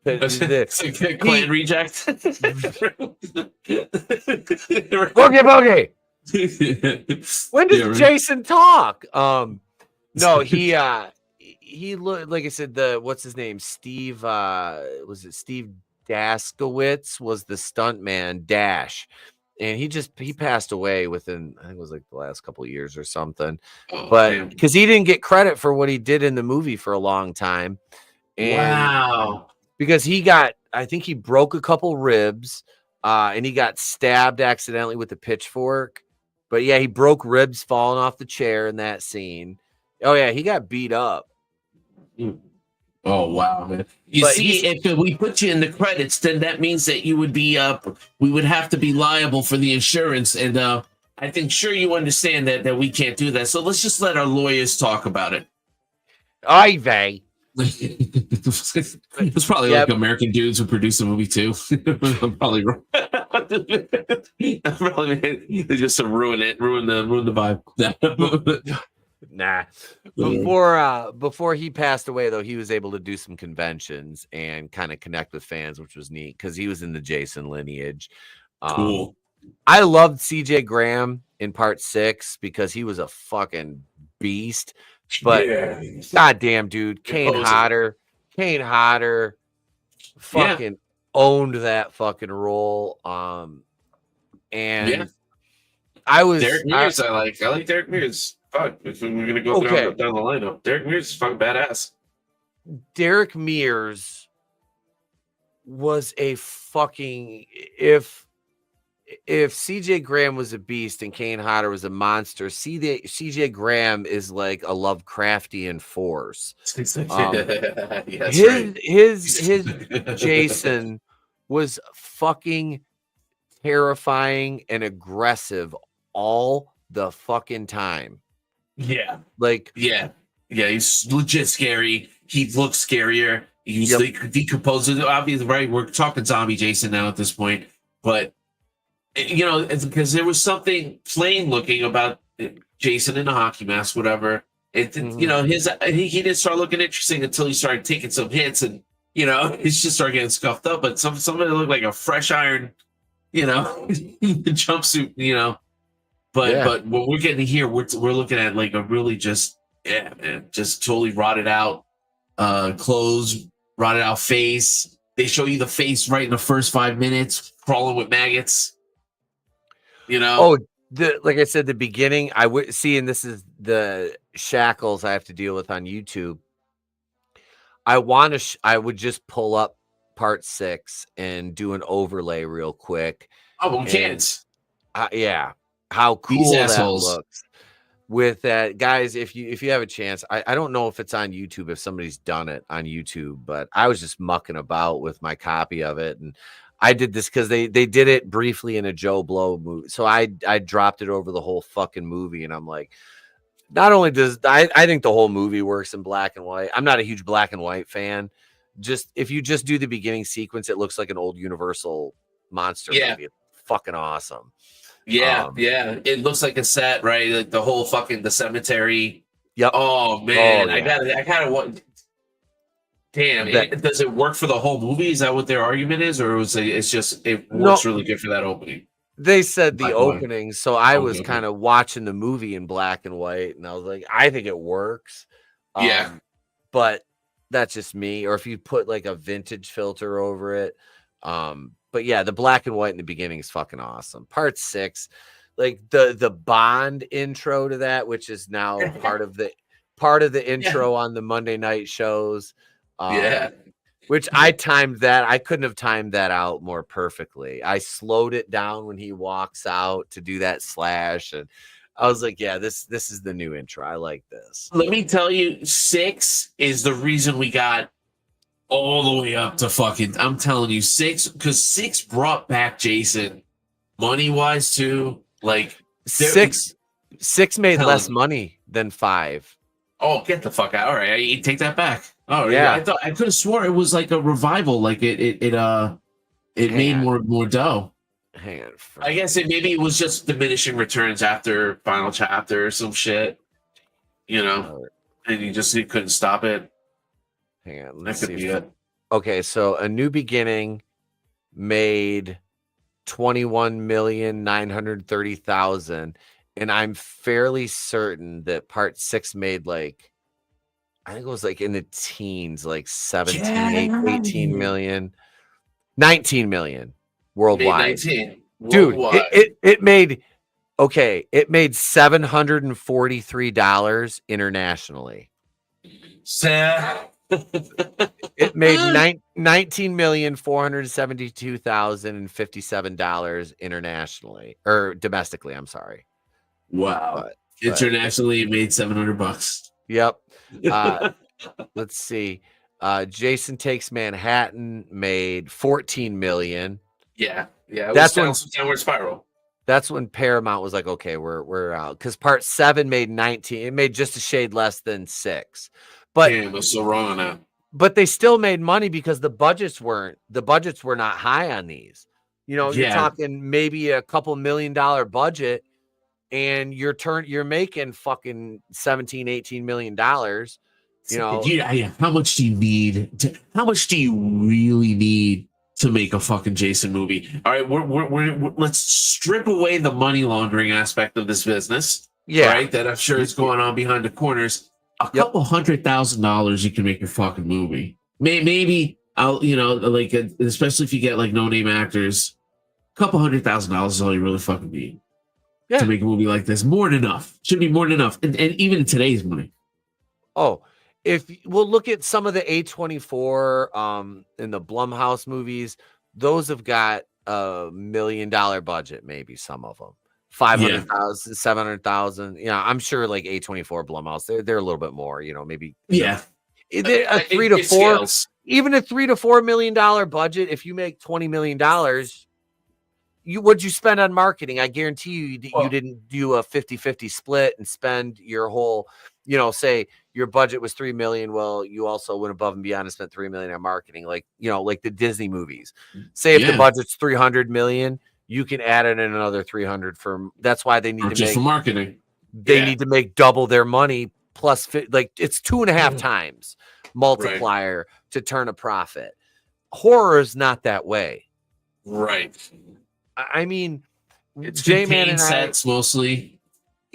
It's like clan reject. Bogey. When does Jason talk? No, he looked, like I said, what's his name? Steve, was it Steve Daskowitz was the stunt man, Dash. And he passed away within, I think it was like the last couple of years or something. But because he didn't get credit for what he did in the movie for a long time. And wow. Because I think he broke a couple ribs, and he got stabbed accidentally with a pitchfork. But yeah, he broke ribs falling off the chair in that scene. Oh yeah, he got beat up. Oh wow, man! If we put you in the credits, then that means that you would be we would have to be liable for the insurance, and I think sure you understand that we can't do that. So let's just let our lawyers talk about it. Ivy. It's probably like American dudes who produce a movie too. I'm probably wrong. Probably they just ruin the vibe. Nah. Before he passed away, though, he was able to do some conventions and kind of connect with fans, which was neat because he was in the Jason lineage. Cool. I loved CJ Graham in part 6 because he was a fucking beast. But goddamn, dude, Kane Hodder fucking owned that fucking role. And I was Derek Mears. I like Derek Mears. Fuck, if we're gonna go down the lineup, Derek Mears is fucking badass. Derek Mears was a fucking if CJ Graham was a beast and Kane Hodder was a monster, CJ Graham is like a Lovecraftian force. His Jason was fucking terrifying and aggressive all the fucking time. Yeah. Like, yeah, he's legit scary. He looks scarier. He's like decomposed. Obviously, right? We're talking zombie Jason now at this point, but it's because there was something plain looking about Jason in a hockey mask, whatever. He didn't start looking interesting until he started taking some hits, and he's just started getting scuffed up. But somebody looked like a fresh iron, jumpsuit, But what we're getting here, we're looking at like a really just totally rotted out clothes, rotted out face. They show you the face right in the first 5 minutes, crawling with maggots. Like I said, the beginning, I would see, and this is the shackles I have to deal with on YouTube. I would just pull up part 6 and do an overlay real quick. Oh, we can't. How cool that looks with that, guys. If you have a chance, I don't know if it's on YouTube, if somebody's done it on YouTube, but I was just mucking about with my copy of it, and I did this because they did it briefly in a Joe Blow movie, so I dropped it over the whole fucking movie, and I'm like, not only does I think the whole movie works in black and white. I'm not a huge black and white fan. Just if you just do the beginning sequence, it looks like an old Universal monster movie. It's fucking awesome. Yeah, it looks like a set, right? Like the whole fucking the cemetery. Yep. Oh man, Oh, I yeah. I kind of want. Damn, That- does it work for the whole movie? Is that what their argument is, or was it's just it No, works really good for that opening? they said the Black and white. opening, so I was Okay, kind okay. of watching the movie in black and white, and I was like, I think it works. Yeah. But that's just me. Or if you put like a vintage filter over it. But yeah, the black and white in the beginning is fucking awesome. Part 6, like the Bond intro to that, which is now part of the intro on the Monday night shows. Yeah. Which I timed that. I couldn't have timed that out more perfectly. I slowed it down when he walks out to do that slash, and I was like, yeah, this is the new intro. I like this. Let me tell you, 6 is the reason we got All the way up to fucking, I'm telling you, 6, because 6 brought back Jason money wise too. Like, Six made Telling less you. money than 5. oh, get the fuck out. All right, I take that back. oh Yeah. yeah, I could have swore it was like a revival. Like it made Man. more dough. Hang on. I guess maybe it was just diminishing returns after final chapter or some shit, you know, and you couldn't stop it. Hang on. That Let's could see. be it. Okay, so A New Beginning made 21,930,000, and I'm fairly certain that Part 6 made like, I think it was like in the teens, like 18 million, 19 million worldwide. Made 19 Dude, worldwide. it made $743 internationally. It made $19,472,057 internationally or domestically. I'm sorry. Wow. But Internationally, it made $700. yep. Let's see. Jason Takes Manhattan made 14 million. Yeah. That's when downward spiral. That's when Paramount was like, okay, we're out, because Part 7 made 19. It made just a shade less than 6, but Damn, I'm so wrong on that. but they still made money because the budgets were not high on these. You know, you're Yeah. talking maybe a couple $1 million budget, and you're making fucking 17, 18 million dollars. You know, Yeah. How much do you need? How much do you really need to make a fucking Jason movie? All right, we're let's strip away the money laundering aspect of this business. yeah, Right, that I'm sure is going on behind the corners. A Yep. couple $100,000, you can make your fucking movie. Maybe I'll, like, especially if you get like no name actors, a couple $100,000 is all you really fucking need Yeah. to make a movie like this. More than enough. Should be more than enough, and even in today's money. Oh, if we'll look at some of the A24 in the Blumhouse movies, those have got a $1 million budget, maybe some of them. 500,000, 700,000. Yeah, I'm sure like A24 Blumhouse, they're a little bit more, maybe. Yeah. They're a It- 3 to it 4, scales. even a $3 to $4 million budget. If you make $20 million, what'd you spend on marketing? I guarantee you that you didn't do a 50-50 split and spend your whole, say your budget was 3 million. Well, you also went above and beyond and spent 3 million on marketing, like the Disney movies. Say if the budget's 300 million, you can add in another 300 for. That's why they need Or to just make for marketing. they need to make double their money plus like it's 2.5 times multiplier to turn a profit. Horror is not that way. Right. I mean, It's J-Man and sets mostly.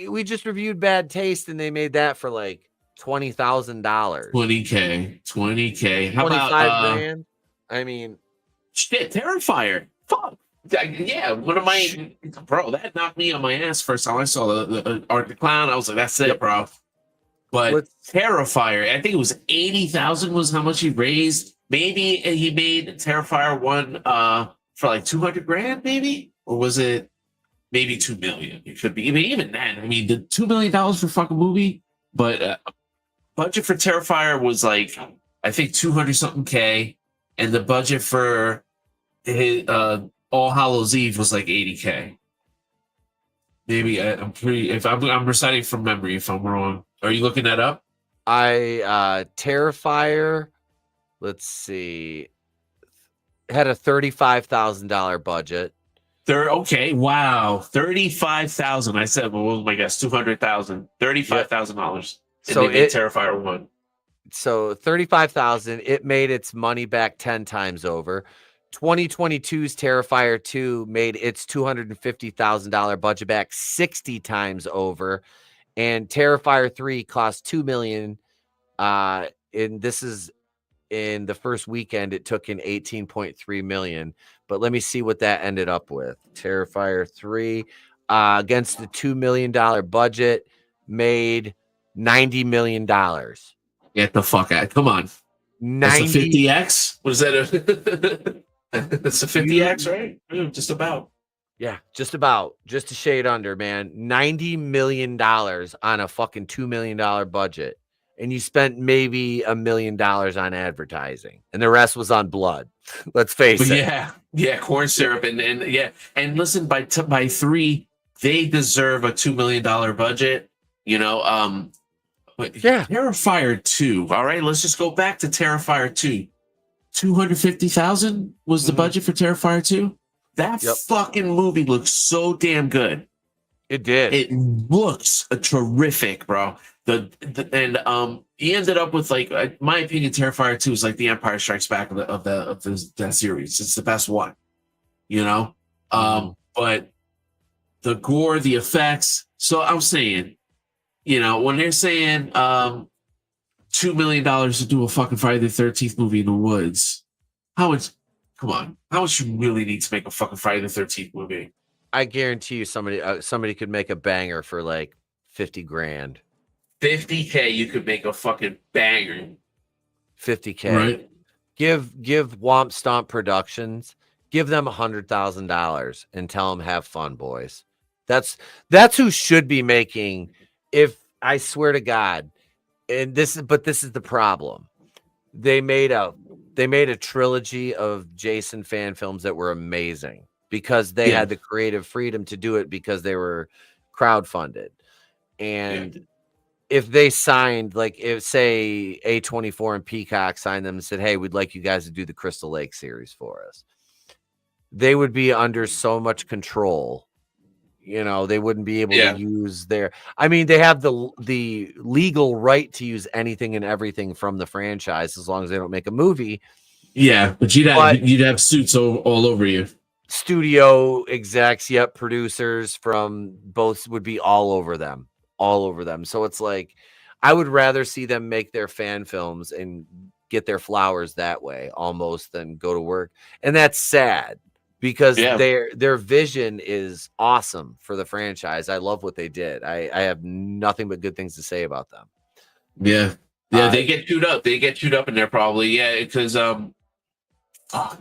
we just reviewed Bad Taste, and they made that for like $20,000. 20K. How 25 about grand. I mean, shit, Terrifier? Fuck. Yeah, one of my Bro, that knocked me on my ass first time I saw the Art the Clown. I was like, that's it, bro. But Terrifier, I think it was 80,000 was how much he raised. Maybe he made Terrifier 1 for like 200 grand, maybe? Or was it maybe 2 million? It could be. Even then, I mean, the $2 million for a fucking movie, but budget for Terrifier was like, I think 200 something K, and the budget for his All Hallows Eve was like 80K. Maybe I'm pretty. If I'm reciting from memory, if I'm wrong, are you looking that up? Terrifier, let's see, had a $35,000 budget. Okay, wow, 35,000. I said, well, what was my guess? 200,000, $35,000. And So they made Terrifier 1. So 35,000, it made its money back 10 times over. 2022's Terrifier 2 made its $250,000 budget back 60 times over. And Terrifier 3 cost $2 million. And this is in the first weekend, it took in 18.3 million. But let me see what that ended up with. Terrifier 3 against the $2 million budget made $90 million. Get the fuck out. Come on. 90, That's a 50X? What is that? That's a 50X, right? Just about. Yeah, just about. Just a shade under, man. $90 million on a fucking $2 million budget. And you spent maybe $1 million on advertising. And the rest was on blood. Let's face But it. yeah, corn syrup and yeah. And listen, by 3, they deserve a $2 million budget. You know, but Yeah. Terrifier 2. All right, let's just go back to Terrifier 2. 250,000 was the budget for Terrifier 2. That fucking movie looks so damn good. It did. It looks terrific, bro. He ended up with, like, my opinion, Terrifier 2 is like the Empire Strikes Back of that series. It's the best one, you know. But the gore, the effects. So I'm saying, you know, when they're saying $2 million to do a fucking Friday the 13th movie in the woods, how much? Come on, how much you really need to make a fucking Friday the 13th movie? I guarantee you, somebody could make a banger for like 50 grand. 50K, you could make a fucking banger. 50K. Right. Give Womp Stomp Productions, give them $100,000 and tell them have fun, boys. That's who should be making. If I swear to God, this is the problem. They made a trilogy of Jason fan films that were amazing because they had the creative freedom to do it because they were crowdfunded. And if they signed, like, if say A24 and Peacock signed them and said, hey, we'd like you guys to do the Crystal Lake series for us, they would be under so much control. You know, they wouldn't be able to use they have the legal right to use anything and everything from the franchise as long as they don't make a movie. Yeah, but you'd have suits all over you. Studio execs, producers from both would be all over them. So it's like, I would rather see them make their fan films and get their flowers that way almost than go to work. And that's sad because their vision is awesome for the franchise. I love what they did. I have nothing but good things to say about them. Yeah. They get chewed up. They get chewed up in there probably. Yeah, because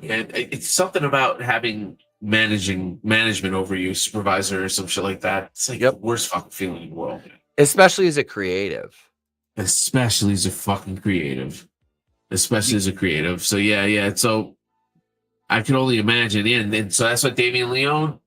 it's something about having management over you, supervisor or some shit like that. It's like the worst fucking feeling in the world. Especially as a creative. Especially as a fucking creative. So yeah. So I can only imagine. And so that's what Damien Leone,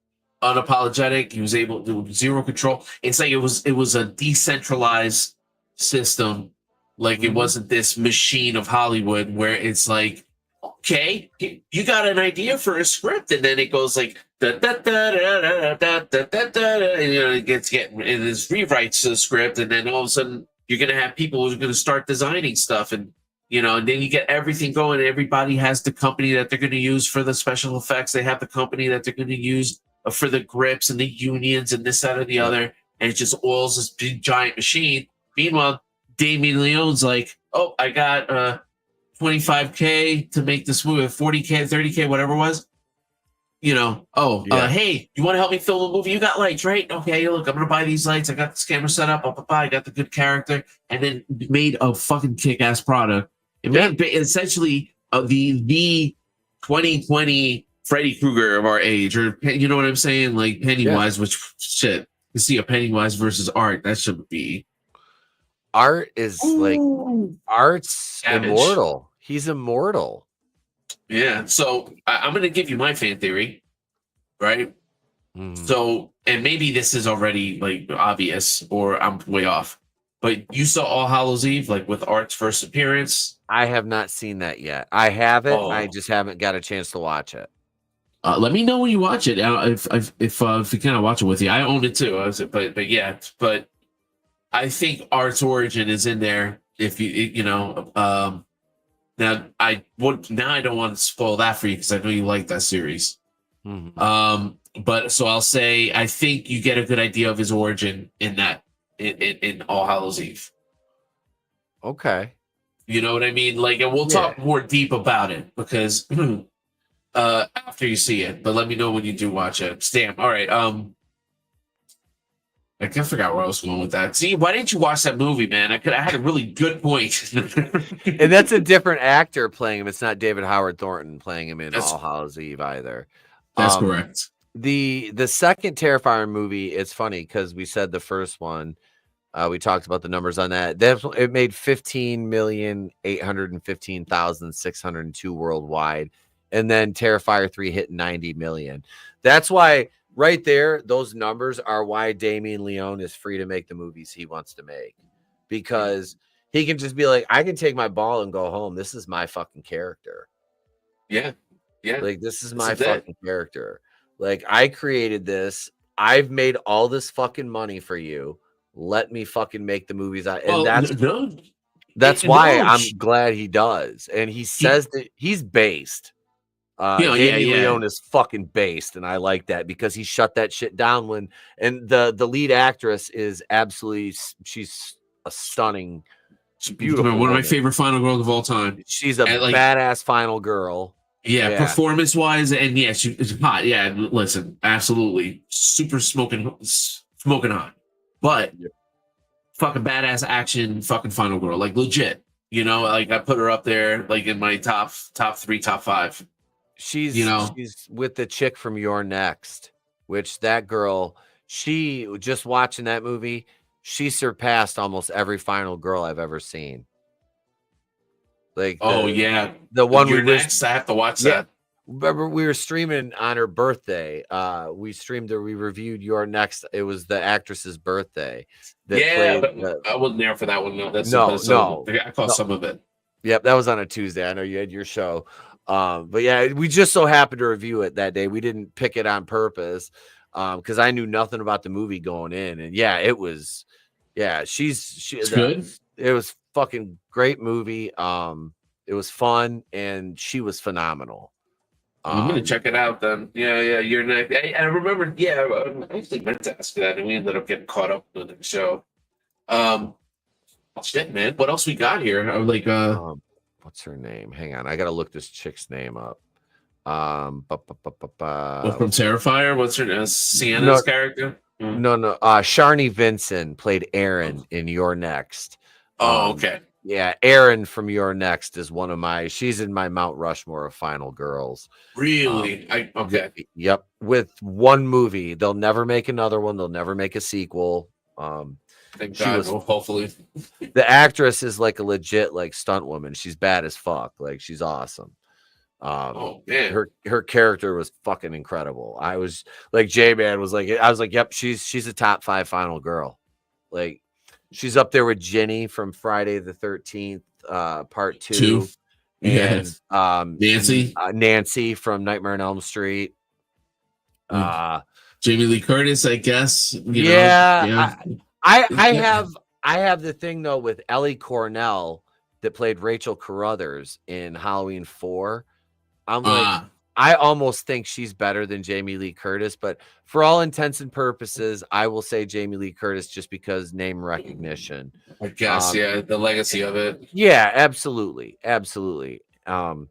unapologetic. He was able to do zero control. It's like it was a decentralized system. Like it wasn't this machine of Hollywood where it's like, okay, you got an idea for a script, and then it goes like da da da da da da da da da, and you know it there's rewrites to the script, and then all of a sudden you're gonna have people who are gonna start designing stuff, and you know, and then you get everything going. Everybody has the company that they're gonna use for the special effects. They have the company that they're gonna use for the grips and the unions and this, that, or the other, and it's just all this big giant machine. Meanwhile, Damien Leone's like, oh, I got 25K to make this movie, 40K, 30K, whatever it was. You know, hey, you want to help me film a movie? You got lights, right? Okay, look, I'm going to buy these lights. I got this camera set up. I got the good character. And then made a fucking kick-ass product. It made essentially the 2020 Freddy Krueger of our age. Or, you know what I'm saying? Like Pennywise, which, shit, you see a Pennywise versus Art. That should be. Art is Art's savage. Immortal. He's immortal. Yeah. So I'm going to give you my fan theory, right? So, and maybe this is already like obvious, or I'm way off. But you saw All Hallows Eve, like with Art's first appearance. I have not seen that yet. I have it. I just haven't got a chance to watch it. Let me know when you watch it. If you kind of watch it with you, I own it too. But I think Art's origin is in there. If you know, now I don't want to spoil that for you because I know you like that series. Mhm. But so I'll say I think you get a good idea of his origin in that in All Hallows Eve. Okay. You know what I mean? Like, and we'll Yeah. talk more deep about it because after you see it. But let me know when you do watch it. Stamp. All right. I can't figure out where I was going with that. See, why didn't you watch that movie, man? I had a really good point. And that's a different actor playing him. It's not David Howard Thornton playing him in That's- All Hallows Eve either. That's correct. The second Terrifier movie, it's funny because we said the first one, we talked about the numbers on that. It made 15,815,602 worldwide, and then Terrifier 3 hit 90 million. That's why right there, those numbers are why Damien Leone is free to make the movies he wants to make, because he can just be like, I can take my ball and go home. This is my fucking character. Yeah. Like, this is This my is it. fucking character. Like, I created this. I've made all this fucking money for you. Let me fucking make the movies. And that's why I'm glad he does. And he says that he's based. Damien Leone is fucking based, and I like that because he shut that shit down when. And the lead actress is absolutely, she's a stunning, beautiful one of my woman. favorite final girls of all time. She's a badass final girl. Yeah, performance wise, and yeah, she's hot. Yeah, listen, absolutely, super smoking hot, but fucking badass action, fucking final girl, like legit. You know, like I put her up there, like in my top 3, top 5. She's with the chick from Your Next, which that girl, she just watching that movie, she surpassed almost every final girl I've ever seen. Like, the one Your Next, I have to watch that. Remember, we were streaming on her birthday. We reviewed Your Next. It was the actress's birthday. I wasn't there for that one. No, I caught some of it. Yep, that was on a Tuesday. I know you had your show. But yeah, we just so happened to review it that day. We didn't pick it on purpose because I knew nothing about the movie going in. And yeah, it was, it's good. It was fucking great movie. It was fun, and she was phenomenal. I'm gonna check it out then. Yeah. You're next. I remember. Yeah, I actually meant to ask you that, and we ended up getting caught up with the show. Shit, man. What else we got here? I'm like, what's her name? Hang on, I gotta look this chick's name up. From Terrifier? What's her name? Sienna's character? No. Sharni Vinson played Erin in Your Next. Oh, okay. Yeah, Erin from Your Next is she's in my Mount Rushmore of final girls. Really? Okay. Yep. With one movie, they'll never make another one. They'll never make a sequel. Thank God. Hopefully. The actress is like a legit stunt woman. She's bad as fuck. Like, she's awesome. Man. Her character was fucking incredible. I was like, J-Man was like, I was like, yep, she's a top 5 final girl. Like, she's up there with Ginny from Friday the 13th, part 2. And Nancy from Nightmare on Elm Street. Jamie Lee Curtis, I guess. I have the thing though with Ellie Cornell that played Rachel Carruthers in Halloween 4. I'm like, I almost think she's better than Jamie Lee Curtis, but for all intents and purposes, I will say Jamie Lee Curtis just because name recognition. I guess, the legacy of it. Yeah, absolutely. I'm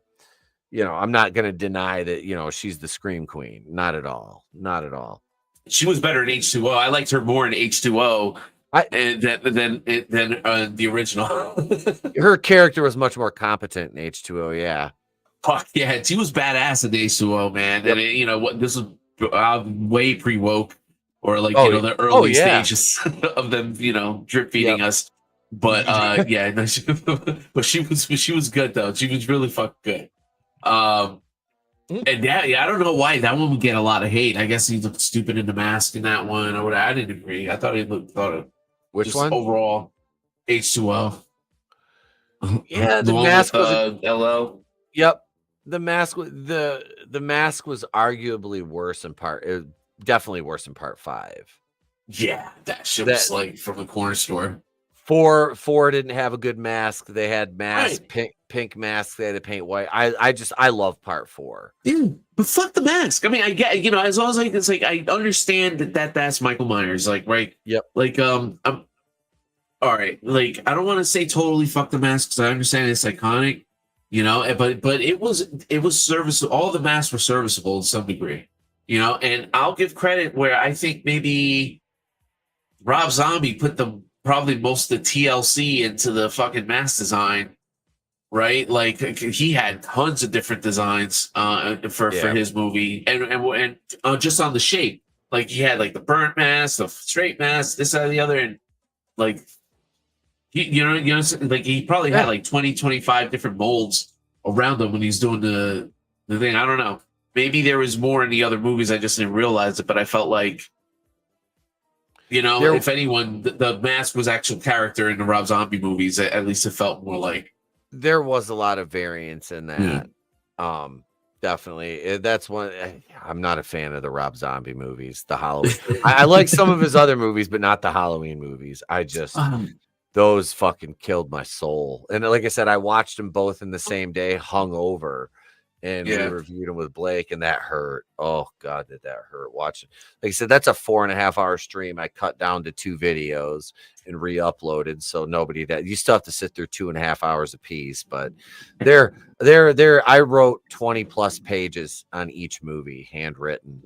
not going to deny that, she's the Scream Queen. Not at all. She was better in H2O. I liked her more in H2O than the original. Her character was much more competent in H2O, yeah. Fuck yeah, she was badass in H2O, man. Yep. And this was way pre-woke, or the early stages of them, drip feeding us. But but she was good though. She was really fucking good. And I don't know why that one would get a lot of hate. I guess he looked stupid in the mask in that one, or whatever. I didn't agree. I thought which one? Overall, H2O. Yeah, the mask was LL. Yep. The mask was arguably worse in part. It was definitely worse in part 5. Yeah, that shit was like from the corner store. Four didn't have a good mask. They had masks, Right. pink masks. They had to paint white. I love part 4. Yeah, but fuck the mask. I mean, I get, as long as like it's like I understand that's Michael Myers, like, right? Yep. Like, I'm all right. Like, I don't want to say totally fuck the mask because I understand it's iconic, but it was serviceable. All the masks were serviceable to some degree, and I'll give credit where I think maybe Rob Zombie put probably most of the TLC into the fucking mask design, right? Like he had tons of different designs for his movie, and just on the shape, like he had like the burnt mask, the straight mask, this, that, and the other, and like like he probably had like 20, 25 different molds around him when he's doing the thing. I don't know. Maybe there was more in the other movies. I just didn't realize it, but I felt like, if anyone, the mask was actual character in the Rob Zombie movies. At least it felt more like there was a lot of variance in that. Definitely. That's one. I'm not a fan of the Rob Zombie movies, the Halloween. I like some of his other movies, but not the Halloween movies. I just those fucking killed my soul. And like I said, I watched them both in the same day, hungover, and we reviewed them with Blake, and that hurt. Oh God, did that hurt watching? Like I said, that's a 4.5-hour stream. I cut down to 2 videos and re-uploaded, so nobody that you still have to sit through 2.5 hours a piece. But they're I wrote 20+ pages on each movie, handwritten,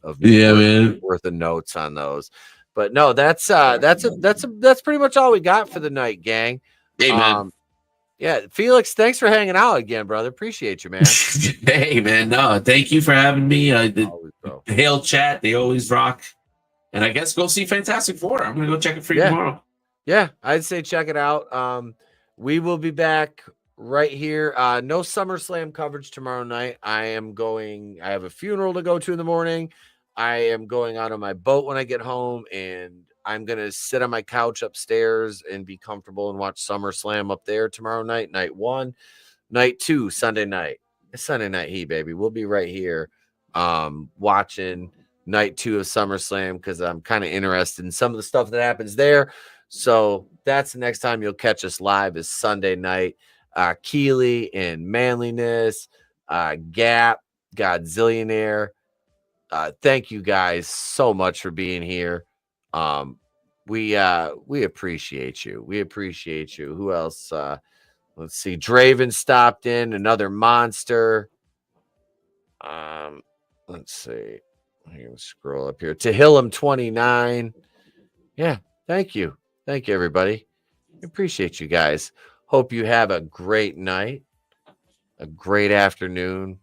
of worth of notes on those. But no, that's pretty much all we got for the night, gang. Hey, man. Yeah, Felix, thanks for hanging out again, brother. Appreciate you, man. Hey, man. No, thank you for having me. Always, bro. Hail Chat, they always rock. And I guess go see Fantastic Four. I'm gonna go check it for you tomorrow. Yeah, I'd say check it out. We will be back right here. No SummerSlam coverage tomorrow night. I have a funeral to go to in the morning. I am going out on my boat when I get home, and I'm going to sit on my couch upstairs and be comfortable and watch SummerSlam up there tomorrow night, night 1. Night 2, Sunday night. It's Sunday Night Heat, baby. We'll be right here watching night 2 of SummerSlam because I'm kind of interested in some of the stuff that happens there. So that's the next time you'll catch us live is Sunday night. Keeley and Manliness, Gap, Godzillionaire. Thank you guys so much for being here. We appreciate you. We appreciate you. Who else? Let's see. Draven stopped in, another monster. Let's see. I can scroll up here. Tehillim 29. Yeah, thank you. Thank you, everybody. Appreciate you guys. Hope you have a great night, a great afternoon,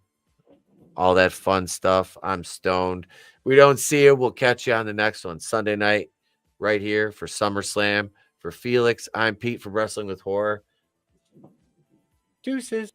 all that fun stuff. I'm stoned. We don't see you. We'll catch you on the next one. Sunday night, right here for SummerSlam. For Felix, I'm Pete from Wrestling with Horror. Deuces.